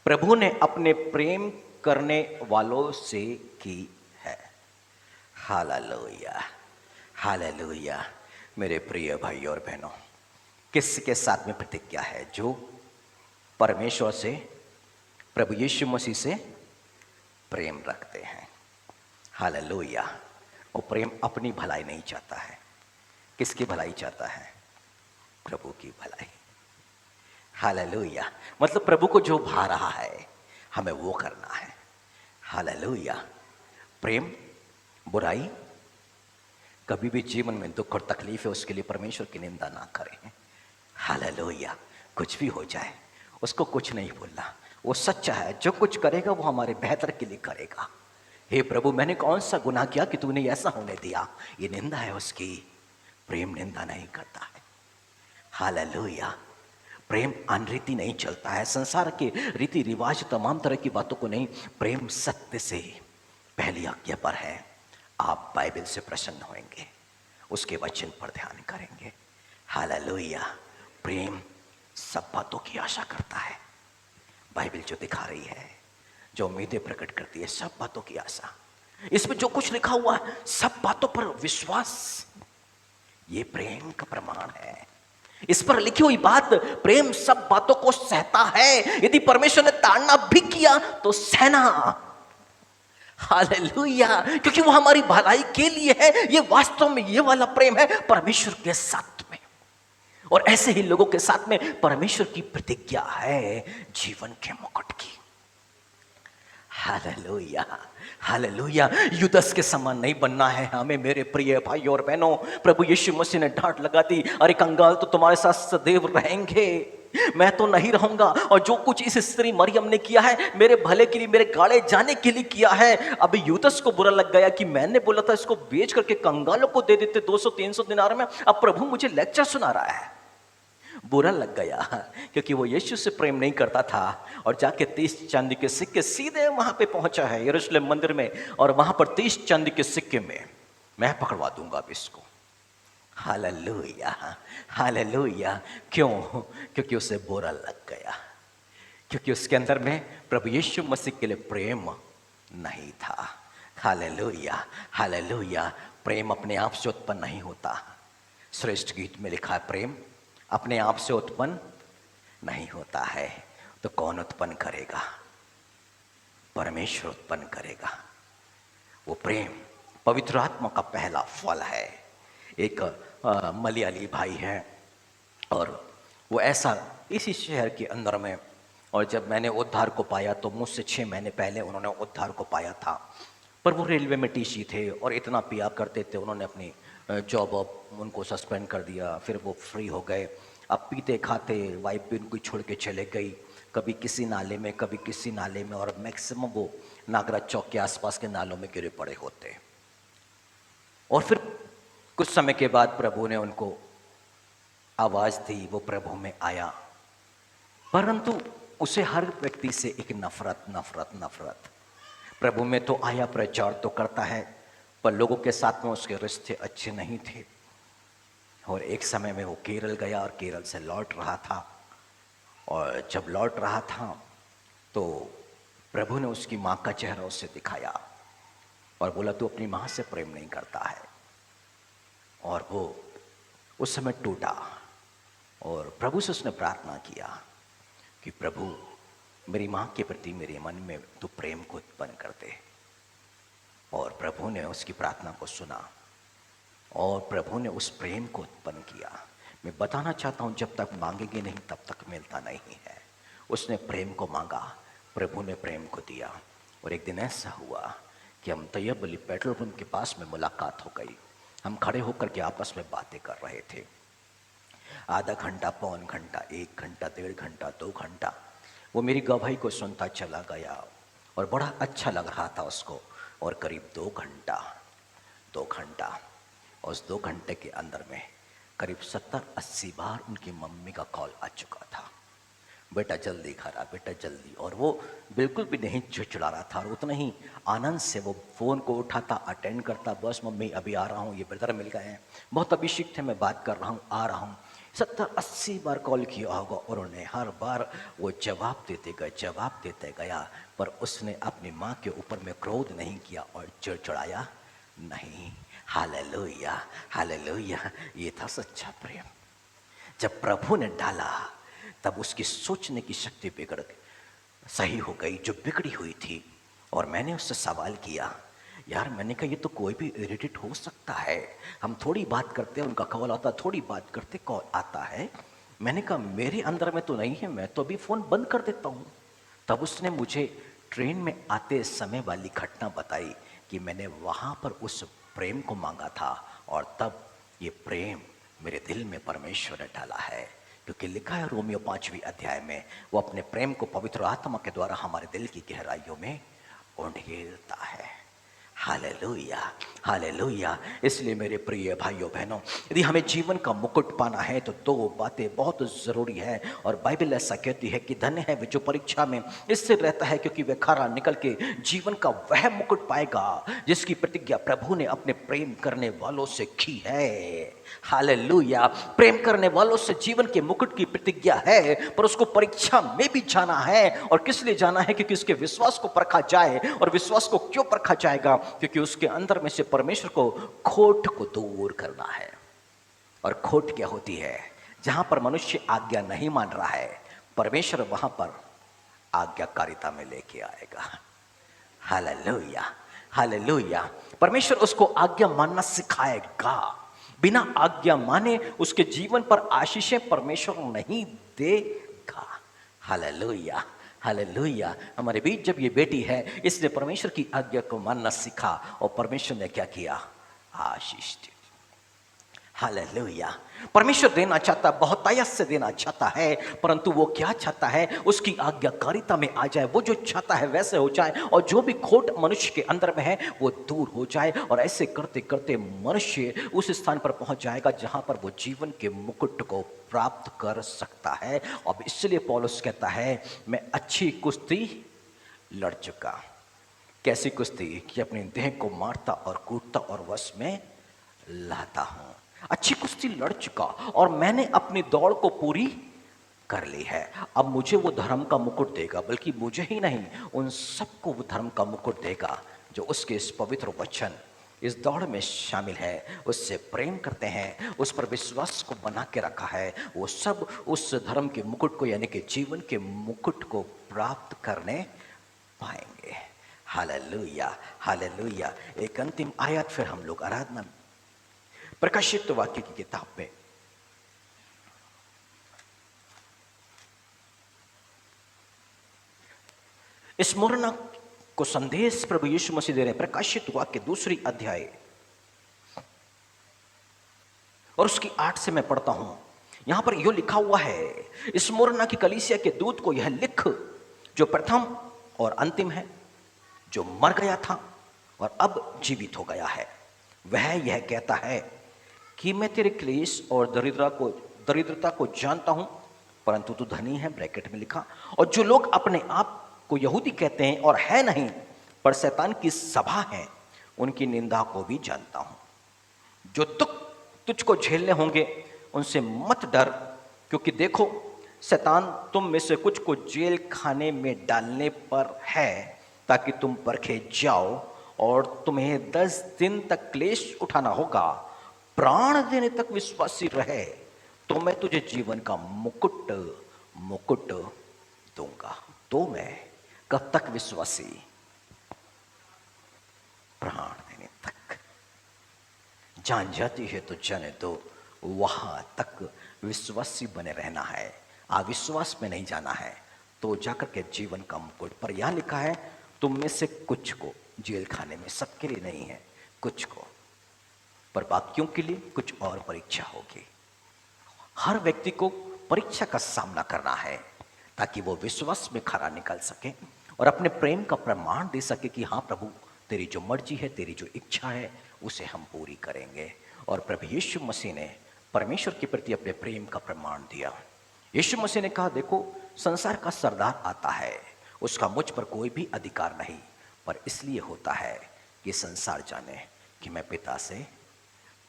प्रभु ने अपने प्रेम करने वालों से की है। Hallelujah, hallelujah. मेरे प्रिय भाई और बहनों, किसके साथ में प्रतिज्ञा है? जो परमेश्वर से, प्रभु यीशु मसीह से प्रेम रखते हैं। हालेलुया। वो प्रेम अपनी भलाई नहीं चाहता है। किसकी भलाई चाहता है? प्रभु की भलाई। हालेलुया। मतलब प्रभु को जो भा रहा है हमें वो करना है। हालेलुया। प्रेम, बुराई, कभी भी जीवन में दुख और तकलीफ है उसके लिए परमेश्वर की निंदा ना करें। हालेलुया। कुछ भी हो जाए उसको कुछ नहीं बोलना, वो सच्चा है, जो कुछ करेगा वो हमारे बेहतर के लिए करेगा। हे प्रभु, मैंने कौन सा गुनाह किया कि तूने ऐसा होने दिया? ये निंदा है उसकी। प्रेम निंदा नहीं करता है। हालेलुया। प्रेम अनरीति नहीं चलता है, संसार के रीति रिवाज तमाम तरह की बातों को नहीं। प्रेम सत्य से पहली आज्ञा पर है। आप बाइबल से प्रसन्न होंगे, उसके वचन पर ध्यान करेंगे। हालेलुया। प्रेम सब बातों की आशा करता है। बाइबल जो दिखा रही है, जो उम्मीदें प्रकट करती है, सब बातों की आशा। इसमें जो कुछ लिखा हुआ है सब बातों पर विश्वास, ये प्रेम का प्रमाण है। इस पर लिखी हुई बात, प्रेम सब बातों को सहता है। यदि परमेश्वर ने ताड़ना भी किया तो सहना। हालेलुया। क्योंकि वो हमारी भलाई के लिए है। ये वास्तव में ये वाला प्रेम है परमेश्वर के साथ में, और ऐसे ही लोगों के साथ में परमेश्वर की प्रतिज्ञा है जीवन के मुकुट की। Hallelujah, hallelujah. युदस के समान नहीं बनना है हमें मेरे प्रिय भाई और बहनों। प्रभु यीशु मसीह ने डांट लगा दी, अरे कंगाल तो तुम्हारे साथ सदैव रहेंगे, मैं तो नहीं रहूंगा। और जो कुछ इस स्त्री मरियम ने किया है मेरे भले के लिए, मेरे गाड़े जाने के लिए किया है। अब युदस को बुरा लग गया कि मैंने बोला था इसको बेच करके कंगालों को दे देते 200-300 दिनार में, अब प्रभु मुझे लेक्चर सुना रहा है। बुरा लग गया क्योंकि वो यीशु से प्रेम नहीं करता था, और जाके 30 चांदी के सिक्के सीधे वहां पे पहुंचा है यरूशलेम मंदिर में, और वहां पर 30 चांदी के सिक्के में मैं पकड़वा दूंगा अब इसको। Hallelujah, hallelujah. क्यों? क्योंकि उसे बुरा लग गया, क्योंकि उसके अंदर में प्रभु यीशु मसीह के लिए प्रेम नहीं था। Hallelujah, hallelujah. प्रेम अपने आप से उत्पन्न नहीं होता। श्रेष्ठ गीत में लिखा है प्रेम अपने आप से उत्पन्न नहीं होता है। तो कौन उत्पन्न करेगा? परमेश्वर उत्पन्न करेगा। वो प्रेम पवित्र आत्मा का पहला फल है। एक मलयाली भाई है, और वो ऐसा इसी शहर के अंदर में, और जब मैंने उद्धार को पाया तो मुझसे 6 महीने पहले उन्होंने उद्धार को पाया था। पर वो रेलवे में टीसी थे और इतना पिया करते थे, उन्होंने अपनी जॉब उनको सस्पेंड कर दिया, फिर वो फ्री हो गए। अब पीते खाते, वाइफ भी उनको छोड़ के चले गई, कभी किसी नाले में कभी किसी नाले में, और मैक्सिमम वो नागराज चौक के आसपास के नालों में गिरे पड़े होते। और फिर कुछ समय के बाद प्रभु ने उनको आवाज दी, वो प्रभु में आया, परंतु उसे हर व्यक्ति से एक नफरत नफरत नफरत। प्रभु में तो आया, प्रचार तो करता है, पर लोगों के साथ में उसके रिश्ते अच्छे नहीं थे। और एक समय में वो केरल गया और केरल से लौट रहा था, और जब लौट रहा था तो प्रभु ने उसकी माँ का चेहरा उससे दिखाया और बोला तू अपनी माँ से प्रेम नहीं करता है। और वो उस समय टूटा, और प्रभु से उसने प्रार्थना किया कि प्रभु मेरी माँ के प्रति मेरे मन में तू प्रेम को उत्पन्न कर दे। और प्रभु ने उसकी प्रार्थना को सुना, और प्रभु ने उस प्रेम को उत्पन्न किया। मैं बताना चाहता हूँ, जब तक मांगेंगे नहीं तब तक मिलता नहीं है। उसने प्रेम को मांगा, प्रभु ने प्रेम को दिया। और एक दिन ऐसा हुआ कि हम तैयब अली पेट्रोल पंप के पास में मुलाकात हो गई। हम खड़े होकर के आपस में बातें कर रहे थे। आधा घंटा, पौन घंटा, 1 घंटा, 1.5 घंटा, 2 घंटा वो मेरी गवाही को सुनता चला गया और बड़ा अच्छा लग रहा था उसको। और करीब 2 घंटा, उस 2 घंटे के अंदर में करीब 70-80 बार उनकी मम्मी का कॉल आ चुका था, बेटा जल्दी घर आ, बेटा जल्दी। और वो बिल्कुल भी नहीं चिड़चिड़ा रहा था और उतना ही आनंद से वो फ़ोन को उठाता, अटेंड करता, बस मम्मी अभी आ रहा हूँ, ये ब्रदर मिल गए हैं, बहुत अभिषेक थे, मैं बात कर रहा हूँ, आ रहा हूँ। 70-80 बार कॉल किया होगा और उन्हें हर बार वो जवाब देते गया, पर उसने अपनी माँ के ऊपर में क्रोध नहीं किया और चिड़चिड़ाया नहीं। Hallelujah, hallelujah. ये था सच्चा प्रेम। जब प्रभु ने डाला तब उसकी सोचने की शक्ति सही हो गई जो बिगड़ी हुई थी। और मैंने उससे सवाल किया, यार मैंने कहा ये तो कोई भी इरिटेट हो सकता है, हम थोड़ी बात करते हैं उनका कॉल आता, थोड़ी बात करते कॉल आता है। मैंने कहा मेरे अंदर में तो नहीं है, मैं तो अभी फ़ोन बंद कर देता हूँ। तब उसने मुझे ट्रेन में आते समय वाली घटना बताई कि मैंने वहाँ पर उस प्रेम को मांगा था और तब ये प्रेम मेरे दिल में परमेश्वर ने डाला है। क्योंकि लिखा है रोमियो 5वीं अध्याय में, वो अपने प्रेम को पवित्र आत्मा के द्वारा हमारे दिल की गहराइयों में उंडेलता है। Hallelujah, hallelujah. इसलिए मेरे प्रिय भाइयों बहनों, यदि हमें जीवन का मुकुट पाना है तो 2 बातें बहुत ज़रूरी है। और बाइबल ऐसा कहती है कि धन्य है वे जो परीक्षा में इससे रहता है, क्योंकि वे खरा निकल के जीवन का वह मुकुट पाएगा जिसकी प्रतिज्ञा प्रभु ने अपने प्रेम करने वालों से की है। हालेलुया। प्रेम करने वालों से जीवन के मुकुट की प्रतिज्ञा है, पर उसको परीक्षा में भी जाना है। और किस लिए जाना है? क्योंकि उसके विश्वास को परखा जाए। और विश्वास को क्यों परखा जाएगा? क्योंकि उसके अंदर में से परमेश्वर को खोट को दूर करना है। और खोट क्या होती है? जहां पर मनुष्य आज्ञा नहीं मान रहा है, परमेश्वर वहां पर आज्ञाकारिता में लेके आएगा। Hallelujah, hallelujah. परमेश्वर उसको आज्ञा मानना सिखाएगा। बिना आज्ञा माने उसके जीवन पर आशीषें परमेश्वर नहीं देगा। Hallelujah, hallelujah. हमारे बीच जब ये बेटी है, इसने परमेश्वर की आज्ञा को मानना सीखा और परमेश्वर ने क्या किया? आशीष दी। हालेलुया। परमेश्वर देना चाहता, बहुतायत से देना चाहता है, परंतु वो क्या चाहता है? उसकी आज्ञाकारिता में आ जाए। वो जो चाहता है वैसे हो जाए और जो भी खोट मनुष्य के अंदर में है वो दूर हो जाए। और ऐसे करते करते मनुष्य उस स्थान पर पहुंच जाएगा जहां पर वो जीवन के मुकुट को प्राप्त कर सकता है। अब इसलिए पौलुस कहता है, मैं अच्छी कुश्ती लड़ चुका। कैसी कुश्ती? कि अपने देह को मारता और कूटता और वश में लाता हूं। अच्छी कुश्ती लड़ चुका और मैंने अपनी दौड़ को पूरी कर ली है। अब मुझे वो धर्म का मुकुट देगा, बल्कि मुझे ही नहीं, उन सबको वो धर्म का मुकुट देगा जो उसके इस पवित्र वचन, इस दौड़ में शामिल है, उससे प्रेम करते हैं, उस पर विश्वास को बना के रखा है। वो सब उस धर्म के मुकुट को, यानी कि जीवन के मुकुट को प्राप्त करने पाएंगे। Hallelujah, hallelujah. एक अंतिम आयत फिर हम लोग आराधना प्रकाशित वाक्य की किताब में स्मरणा को संदेश प्रभु यीशु मसीह दे रहे हैं। प्रकाशित वाक्य 2 अध्याय और उसकी 8 से मैं पढ़ता हूं। यहां पर यह लिखा हुआ है, स्मरणा की कलीसिया के दूत को यह लिख, जो प्रथम और अंतिम है, जो मर गया था और अब जीवित हो गया है, वह यह कहता है कि मैं तेरे क्लेश और दरिद्रता को जानता हूं, परंतु तू धनी है, ब्रैकेट में लिखा, और जो लोग अपने आप को यहूदी कहते हैं और है नहीं, पर शैतान की सभा है, उनकी निंदा को भी जानता हूं। जो दुख तुझको झेलने होंगे उनसे मत डर, क्योंकि देखो शैतान तुम में से कुछ को जेल खाने में डालने पर है, ताकि तुम परखे जाओ, और तुम्हें 10 दिन तक क्लेश उठाना होगा। प्राण देने तक विश्वासी रहे तो मैं तुझे जीवन का मुकुट दूंगा। तो मैं कब तक विश्वासी? प्राण देने तक। जान जाती है तो जाने दो, वहां तक विश्वासी बने रहना है। अविश्वास में नहीं जाना है तो जाकर के जीवन का मुकुट। पर यहां लिखा है, तुम में से कुछ को जेल खाने में, सबके लिए नहीं है, कुछ को, पर बाकियों के लिए कुछ और परीक्षा होगी। हर व्यक्ति को परीक्षा का सामना करना है ताकि वो विश्वास में खरा निकल सके और अपने प्रेम का प्रमाण दे सके कि हाँ प्रभु, तेरी जो मर्जी है, तेरी जो इच्छा है, उसे हम पूरी करेंगे। और प्रभु यीशु मसीह ने परमेश्वर के प्रति अपने प्रेम का प्रमाण दिया। यीशु मसीह ने कहा, देखो संसार का सरदार आता है, उसका मुझ पर कोई भी अधिकार नहीं, पर इसलिए होता है कि संसार जाने कि मैं पिता से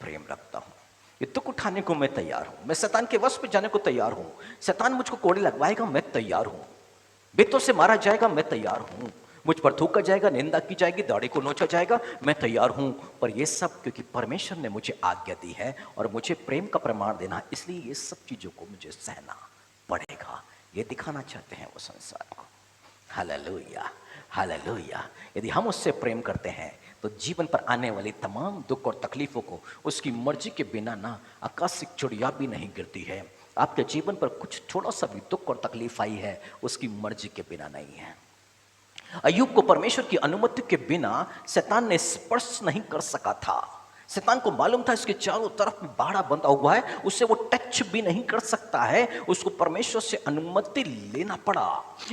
प्रेम रखता हूं। ये दुख उठाने को मैं तैयार हूं, मैं शैतान के वश में जाने को तैयार हूं। शैतान मुझको कोड़े लगवाएगा, मैं तैयार हूं। बेतों से मारा जाएगा, मैं तैयार हूं। मुझ पर थूका जाएगा, निंदा की जाएगी, दाढ़ी को नोचा जाएगा, मैं तैयार हूं। पर ये सब क्योंकि परमेश्वर ने मुझे आज्ञा दी है और मुझे प्रेम का प्रमाण देना, इसलिए ये सब चीजों को मुझे सहना पड़ेगा। ये दिखाना चाहते हैं वो संसार को। Hallelujah, hallelujah. यदि हम उससे प्रेम करते हैं तो जीवन पर आने वाली तमाम दुख और तकलीफों को उसकी मर्जी के बिना ना आकाशिक चिड़िया भी नहीं गिरती है। आपके जीवन पर कुछ थोड़ा सा भी दुख और तकलीफ आई है, उसकी मर्जी के बिना नहीं है। अय्यूब को परमेश्वर की अनुमति के बिना शैतान ने स्पर्श नहीं कर सका था। शैतान को मालूम था इसके चारों तरफ में बाड़ा बंधा हुआ है, उससे वो टच भी नहीं कर सकता है। उसको परमेश्वर से अनुमति लेना पड़ा।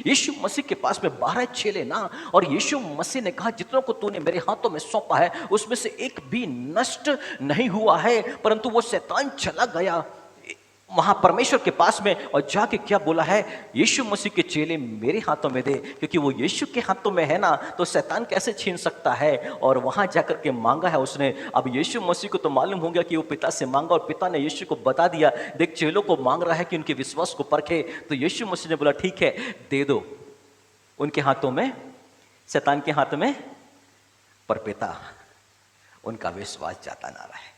यीशु मसीह के पास में 12 चेले ना, और यीशु मसीह ने कहा, जितनों को तूने मेरे हाथों में सौंपा है उसमें से एक भी नष्ट नहीं हुआ है। परंतु वो शैतान चला गया वहां परमेश्वर के पास में और जाके क्या बोला है, यीशु मसीह के चेले मेरे हाथों में दे, क्योंकि वो यीशु के हाथों में है ना, तो शैतान कैसे छीन सकता है। और वहां जाकर के मांगा है उसने। अब यीशु मसीह को तो मालूम हो गया कि वो पिता से मांगा, और पिता ने यीशु को बता दिया, देख चेलों को मांग रहा है कि उनके विश्वास को परखे। तो यीशु मसीह ने बोला, ठीक है दे दो उनके हाथों में, शैतान के हाथ में, पर पिता उनका विश्वास जाता ना रहे।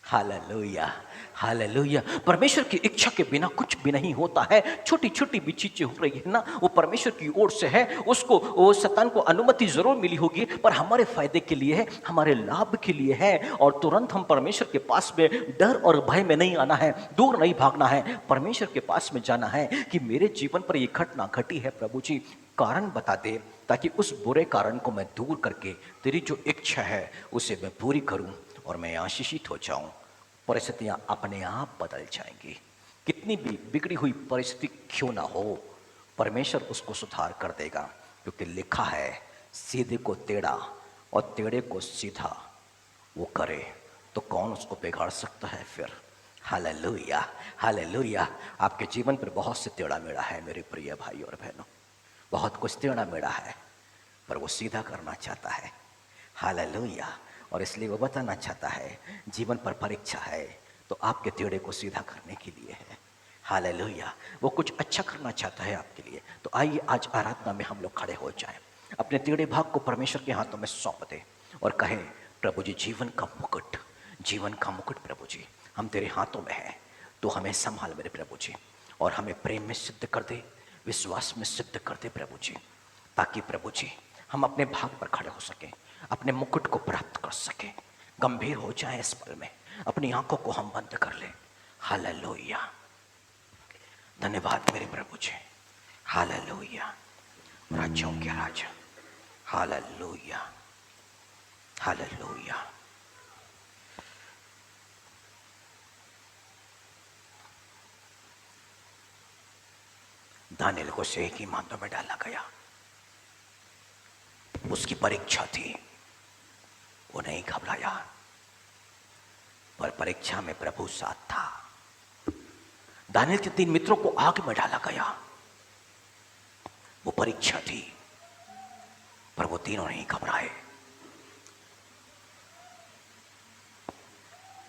Hallelujah, hallelujah. परमेश्वर की इच्छा के बिना कुछ भी नहीं होता है। छोटी छोटी भी चीजें हो रही है ना, वो परमेश्वर की ओर से है। उसको वो शैतान को अनुमति जरूर मिली होगी, पर हमारे फायदे के लिए है, हमारे लाभ के लिए है। और तुरंत हम परमेश्वर के पास में डर और भय में नहीं आना है, दूर नहीं भागना है, परमेश्वर के पास में जाना है कि मेरे जीवन पर ये घटना घटी है, प्रभु जी कारण बता दे, ताकि उस बुरे कारण को मैं दूर करके तेरी जो इच्छा है उसे मैं पूरी करूं और मैं आशीषित हो जाऊं। परिस्थितियां अपने आप बदल जाएंगी। कितनी भी बिगड़ी हुई परिस्थिति क्यों ना हो, परमेश्वर उसको सुधार कर देगा, क्योंकि लिखा है सीधे को टेढ़ा और टेढ़े को सीधा वो करे तो कौन उसको बिगाड़ सकता है फिर। Hallelujah, hallelujah. आपके जीवन पर बहुत से टेढ़ा मेढ़ा है मेरे प्रिय भाई और बहनों, बहुत कुछ टेढ़ा मेढ़ा है, पर वो सीधा करना चाहता है। हालेलुया। और इसलिए वो बताना चाहता है जीवन पर परीक्षा है तो आपके टेढ़े को सीधा करने के लिए है। हालेलुया। वो कुछ अच्छा करना चाहता है आपके लिए। तो आइए आज आराधना में हम लोग खड़े हो जाएं, अपने टेढ़े भाग को परमेश्वर के हाथों में सौंप दें और कहें, प्रभु जी जीवन का मुकुट, जीवन का मुकुट प्रभु जी हम तेरे हाथों में हैं, तो हमें संभाल मेरे प्रभु जी, और हमें प्रेम में सिद्ध कर दे, विश्वास में सिद्ध कर दे प्रभु जी, ताकि प्रभु जी हम अपने भाग पर खड़े हो सकें, अपने मुकुट को प्राप्त कर सके, गंभीर हो जाए इस पल में, अपनी आंखों को हम बंद कर लें। हालेलुया। धन्यवाद मेरे प्रभु जी। हालेलुया। राज्यों के राजा। Hallelujah, hallelujah. दानिएल को शेख की मांदों में डाला गया। उसकी परीक्षा थी, वो नहीं घबराया, पर परीक्षा में प्रभु साथ था। दानिएल के 3 मित्रों को आग में डाला गया, वो परीक्षा थी, पर वो तीनों नहीं घबराए,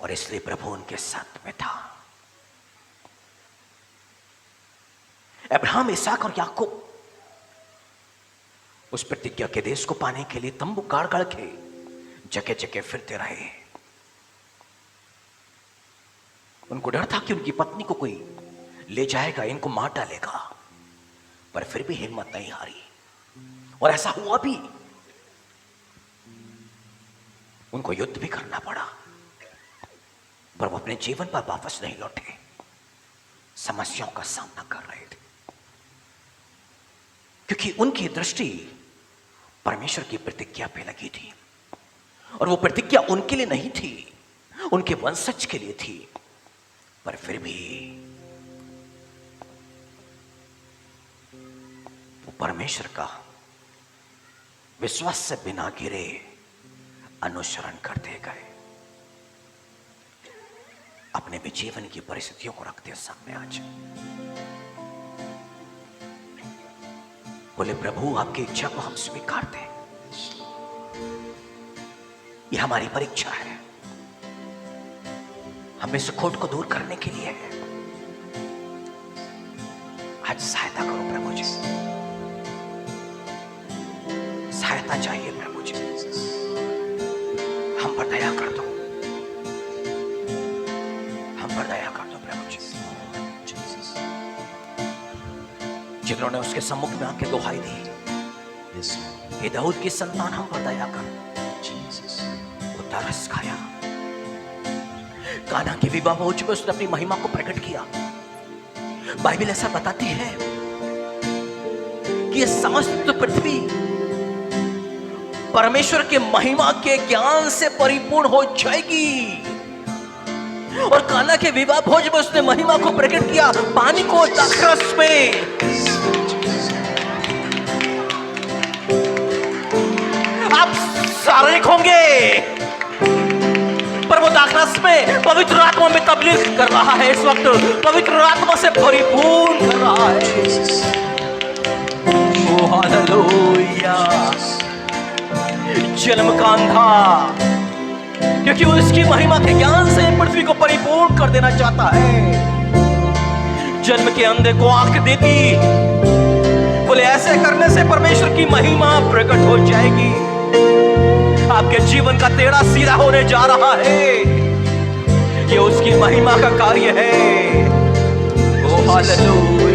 और इसलिए प्रभु उनके साथ में था। अब्राहम, इसहाक और याकूब उस प्रतिज्ञा के देश को पाने के लिए तंबू गाड़ गाड़ के जगह जगह फिरते रहे। उनको डर था कि उनकी पत्नी को कोई ले जाएगा, इनको मार डालेगा, पर फिर भी हिम्मत नहीं हारी, और ऐसा हुआ भी। उनको युद्ध भी करना पड़ा, पर वो अपने जीवन पर वापस नहीं लौटे, समस्याओं का सामना कर रहे थे, क्योंकि उनकी दृष्टि परमेश्वर की प्रतिज्ञा पे लगी थी, और वो प्रतिज्ञा उनके लिए नहीं थी, उनके वंशज के लिए थी। पर फिर भी वो परमेश्वर का विश्वास से बिना गिरे अनुसरण करते गए। अपने भी जीवन की परिस्थितियों को रखते हैं सामने आज, बोले प्रभु आपकी इच्छा को हम स्वीकारते हैं। यह हमारी परीक्षा है, हमें इस खोट को दूर करने के लिए है। आज सहायता करो प्रभु जी, सहायता चाहिए प्रभु जी, हम पर दया कर दो, हम पर दया कर दो प्रभु जी। जिन्होंने उसके सम्मुख में आके दुहाई दी, ये दाऊद की संतान हम पर दया कर, वो तरस खाया, काना के विवाह हो चुके उसने अपनी महिमा को प्रकट किया। बाइबल ऐसा बताती है कि ये समस्त पृथ्वी परमेश्वर के महिमा के ज्ञान से परिपूर्ण हो जाएगी। और काना के विवाह भोज में उसने महिमा को प्रकट किया, पानी को दाखरस में। आप शारीरिक होंगे, पर वो दाखरस में पवित्र आत्मा में तबलीग कर रहा है, इस वक्त पवित्र आत्मा से परिपूर्ण कर रहा है। ओ हालेलुया। जन्म का अंधा, क्योंकि वो इसकी महिमा के ज्ञान से पृथ्वी को परिपूर्ण कर देना चाहता है। जन्म के अंधे को आंख देती, बोले ऐसे करने से परमेश्वर की महिमा प्रकट हो जाएगी। आपके जीवन का टेढ़ा सीधा होने जा रहा है, ये उसकी महिमा का कार्य है। ओ हालेलुया।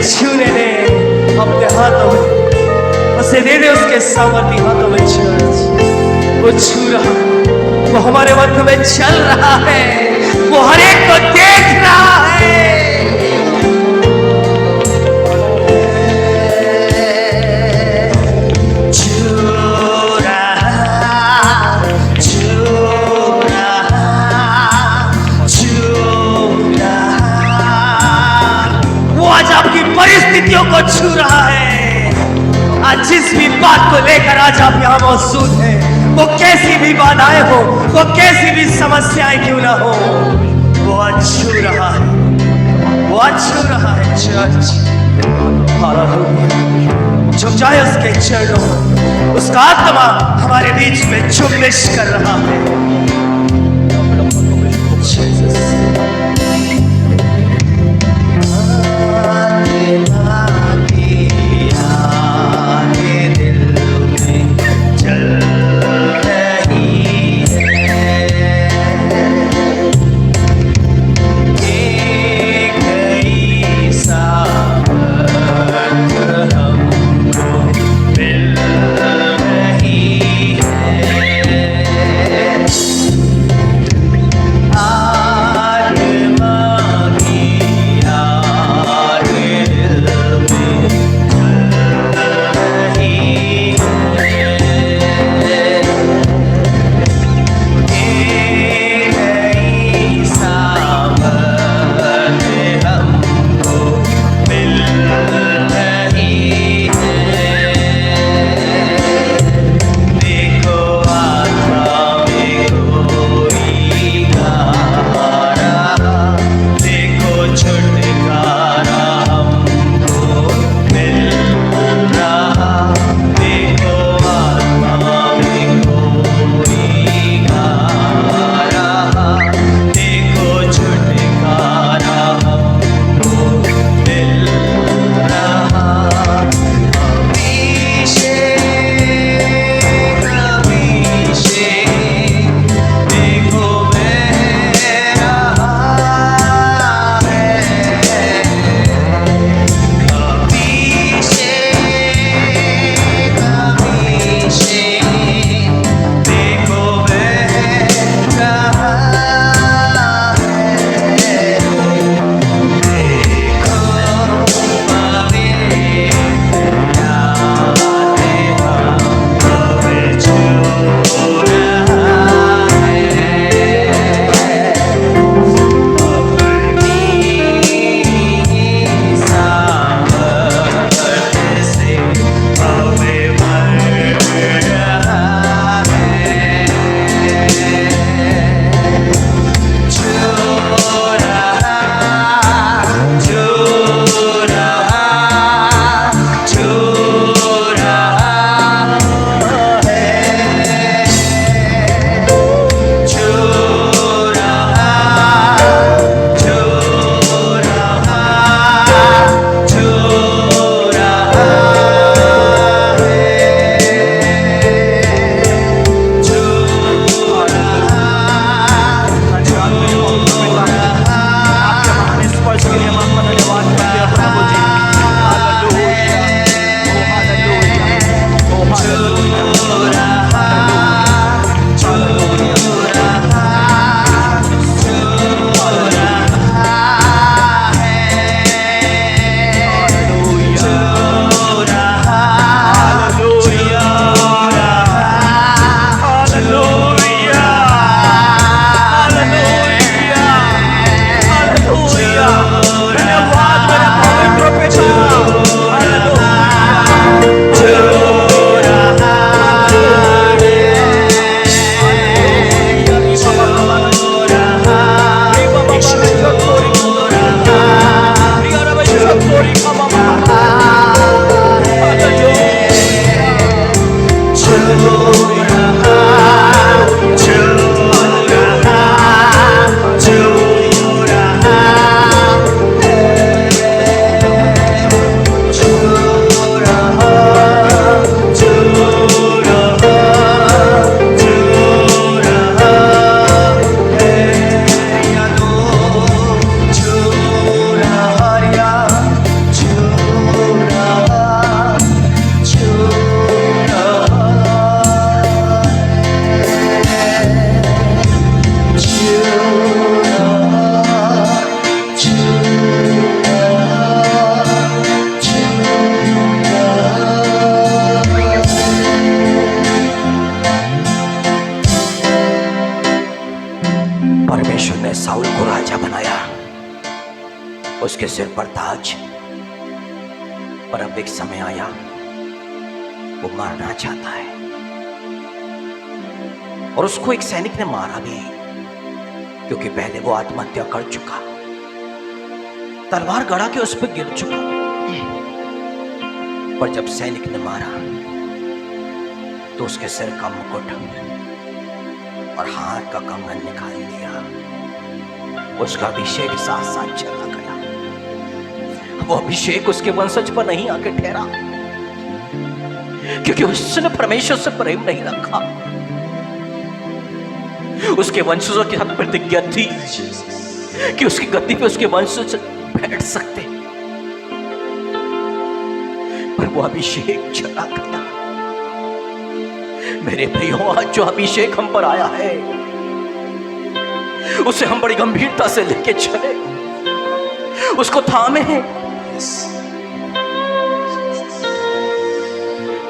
छूने दे अपने हाथों में, उसे दे दे उसके सामर्थ्य हाथों में चर्च। वो छू रहा, वो हमारे मध्य में चल रहा है, वो हर एक को देख रहा है। आज आपकी परिस्थितियों को छू रहा है। आज जिस भी बात को लेकर आज आप यहाँ मौजूद हैं, वो कैसी भी बाधाएं हो, वो कैसी भी समस्याएं क्यों ना हो, वो आज छू रहा है, वो आज छू रहा है चर्च। हालेलुया। झुक जाए उसके चरणों, उसका आत्मा हमारे बीच में जुम्बिश कर रहा है। उसके सिर पर ताज। पर अब एक समय आया, वो मारना चाहता है और उसको एक सैनिक ने मारा भी, क्योंकि पहले वो आत्महत्या कर चुका, तलवार गड़ा के उस पर गिर चुका। पर जब सैनिक ने मारा तो उसके सिर का मुकुट और हाथ का कंगन निकाल लिया। उसका अभिषेक साथ साथ चला गया। वो अभिषेक उसके वंशज पर नहीं आके ठहरा, क्योंकि उसने परमेश्वर से प्रेम नहीं रखा। उसके वंशजों के साथ प्रतिज्ञा थी कि उसकी गद्दी पे उसके वंशज बैठ सकते, पर वो अभिषेक चला गया। मेरे भाइयों, आज जो अभिषेक हम पर आया है उसे हम बड़ी गंभीरता से लेके चले, उसको थामे।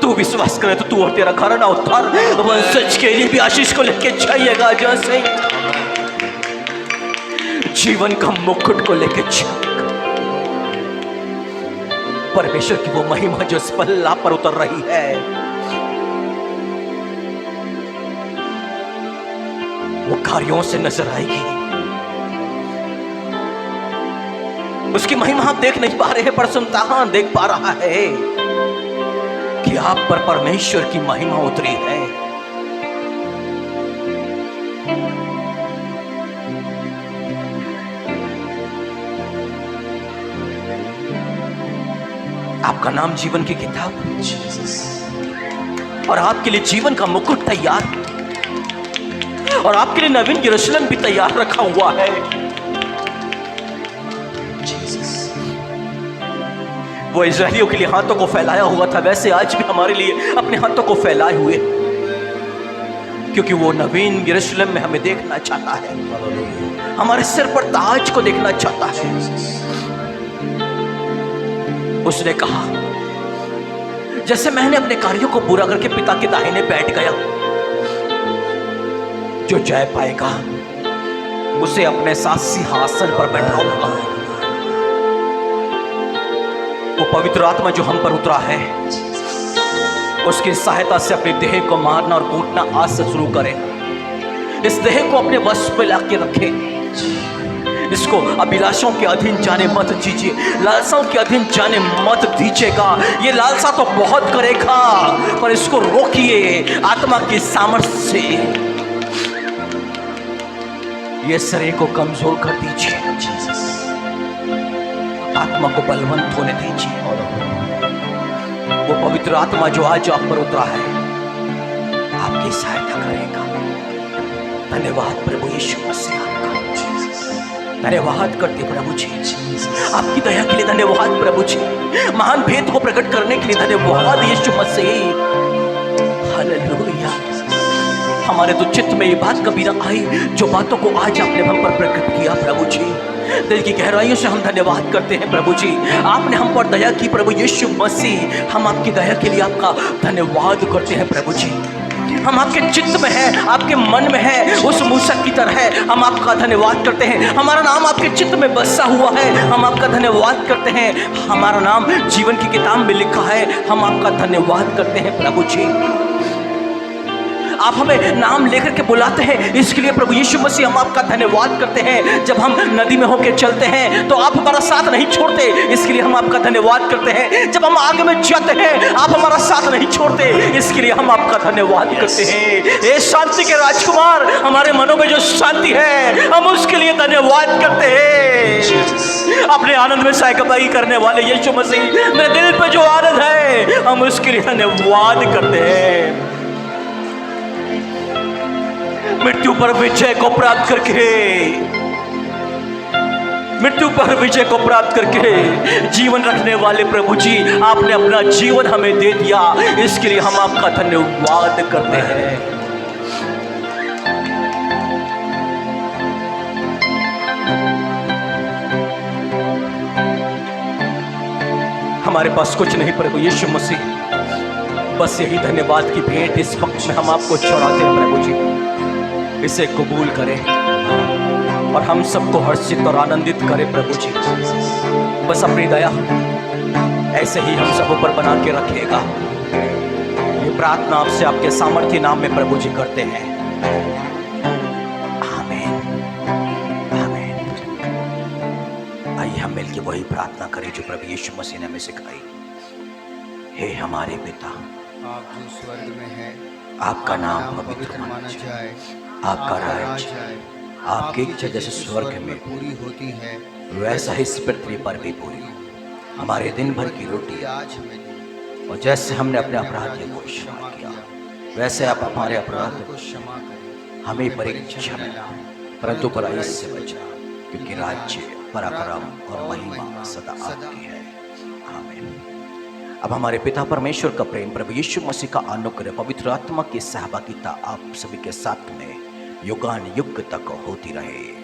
तू विश्वास करे तो तू और तेरा घराना उद्धार वंशज के लिए भी आशीष को लेके जाइएगा, जैसे जीवन का मुकुट को लेके जाइएगा। परमेश्वर की वो महिमा जो इस पल्ला पर उतर रही है, वो कार्यों से नजर आएगी। उसकी महिमा आप देख नहीं पा रहे हैं, पर सुनता देख पा रहा है कि आप पर परमेश्वर की महिमा उतरी है। आपका नाम जीवन की किताब और आपके लिए जीवन का मुकुट तैयार, और आपके लिए नवीन यरूशलेम भी तैयार रखा हुआ है। वो इजरायलियों के लिए हाथों को फैलाया हुआ था, वैसे आज भी हमारे लिए अपने हाथों को फैलाए हुए, क्योंकि वो नवीन यरूशलेम में हमें देखना चाहता है, हमारे सिर पर ताज को देखना चाहता है। उसने कहा, जैसे मैंने अपने कार्यों को पूरा करके पिता के दाहिने बैठ गया, जो जय पाएगा उसे अपने साथ सिंहासन पर बैठाऊंगा। वो पवित्र आत्मा जो हम पर उतरा है, उसकी सहायता से अपने देह को मारना और कूटना आज से शुरू करें। इस देह को अपने वश पे लाके रखें। इसको अभिलाषों के अधीन जाने मत दीजिए, लालसाओं के अधीन जाने मत दीजिएगा। ये लालसा तो बहुत करेगा, पर इसको रोकिए आत्मा की सामर्थ्य से। ये शरीर को कमजोर कर दीजिए, आत्मा को बलवंत होने दीजिए। वो पवित्र आत्मा जो आज आप पर उतरा है, आपकी सहायता करेगा। धन्यवाद प्रभु यीशु मसीह, आपका धन्यवाद करते प्रभु जी, आपकी दया के लिए धन्यवाद प्रभु जी, महान भेद को प्रकट करने के लिए धन्यवाद यीशु मसीह। हालेलुया। हमारे तो चित्त में ये बात कभी ना आई जो बातों को आज आपने हम पर प्रकट किया प्रभु जी। दिल की गहराइयों से हम धन्यवाद करते हैं प्रभु जी, आपने हम पर दया की प्रभु यीशु मसीह। हम आपकी दया के लिए आपका धन्यवाद करते हैं प्रभु जी। हम आपके चित्त में हैं, आपके मन में है, उस मूसा की तरह हम आपका धन्यवाद करते हैं। हमारा नाम आपके चित्त में बसा हुआ है, हम आपका धन्यवाद करते हैं। हमारा नाम जीवन की किताब में लिखा है, हम आपका धन्यवाद करते हैं प्रभु जी। आप हमें नाम लेकर के बुलाते हैं, इसके लिए प्रभु यीशु मसीह हम आपका धन्यवाद करते हैं। जब हम नदी में होकर चलते हैं तो आप हमारा साथ नहीं छोड़ते, इसके लिए हम आपका धन्यवाद करते हैं। जब हम आगे में जाते हैं आप हमारा साथ नहीं छोड़ते, इसके लिए हम आपका धन्यवाद करते हैं। ये शांति के राजकुमार, हमारे मनों में जो शांति है हम उसके लिए धन्यवाद करते हैं। अपने आनंद में सहभागी करने वाले यीशु मसीह, मेरे दिल पे जो आनंद है हम उसके लिए धन्यवाद करते हैं। मृत्यु पर विजय को प्राप्त करके, मृत्यु पर विजय को प्राप्त करके जीवन रखने वाले प्रभु जी, आपने अपना जीवन हमें दे दिया, इसके लिए हम आपका धन्यवाद करते हैं। हमारे पास कुछ नहीं प्रभु यीशु मसीह, बस यही धन्यवाद की भेंट इस वक्त में हम आपको चढ़ाते हैं प्रभु जी। इसे कबूल करें। और हम सबको हर्षित और आनंदित करे प्रभु जी। बस अपनी दया ऐसे ही हम सब ऊपर बना के रखेगा। ये प्रार्थना आपसे आपके सामर्थ्य नाम में प्रभु जी करते हैं। आमीन आमीन। आइए हम मिलकर वही प्रार्थना करें जो प्रभु यीशु मसीह ने हमें सिखाई। हे हमारे पिता, आप जो स्वर्ग में है, आपका नाम पवित्र माना जाए, आपका राज्य आए, आपकी इच्छा जैसे स्वर्ग में पूरी होती है वैसा ही इस पृथ्वी पर भी पूरी हो। हमारे दिन भर की रोटी आज हमें दो, और जैसे हमने अपने अपराधियों को क्षमा किया वैसे आप हमारे अपराध को क्षमा करें। हमें परीक्षा में ना परंतु बुराई से बचा, क्योंकि राज्य पराक्रम और महिमा सदा आपकी है। आमीन। अब हमारे पिता परमेश्वर का प्रेम, प्रभु यीशु मसीह का अनुग्रह, पवित्र आत्मा की सहभागिता आप सभी के साथ में युगान युग तक होती रहे।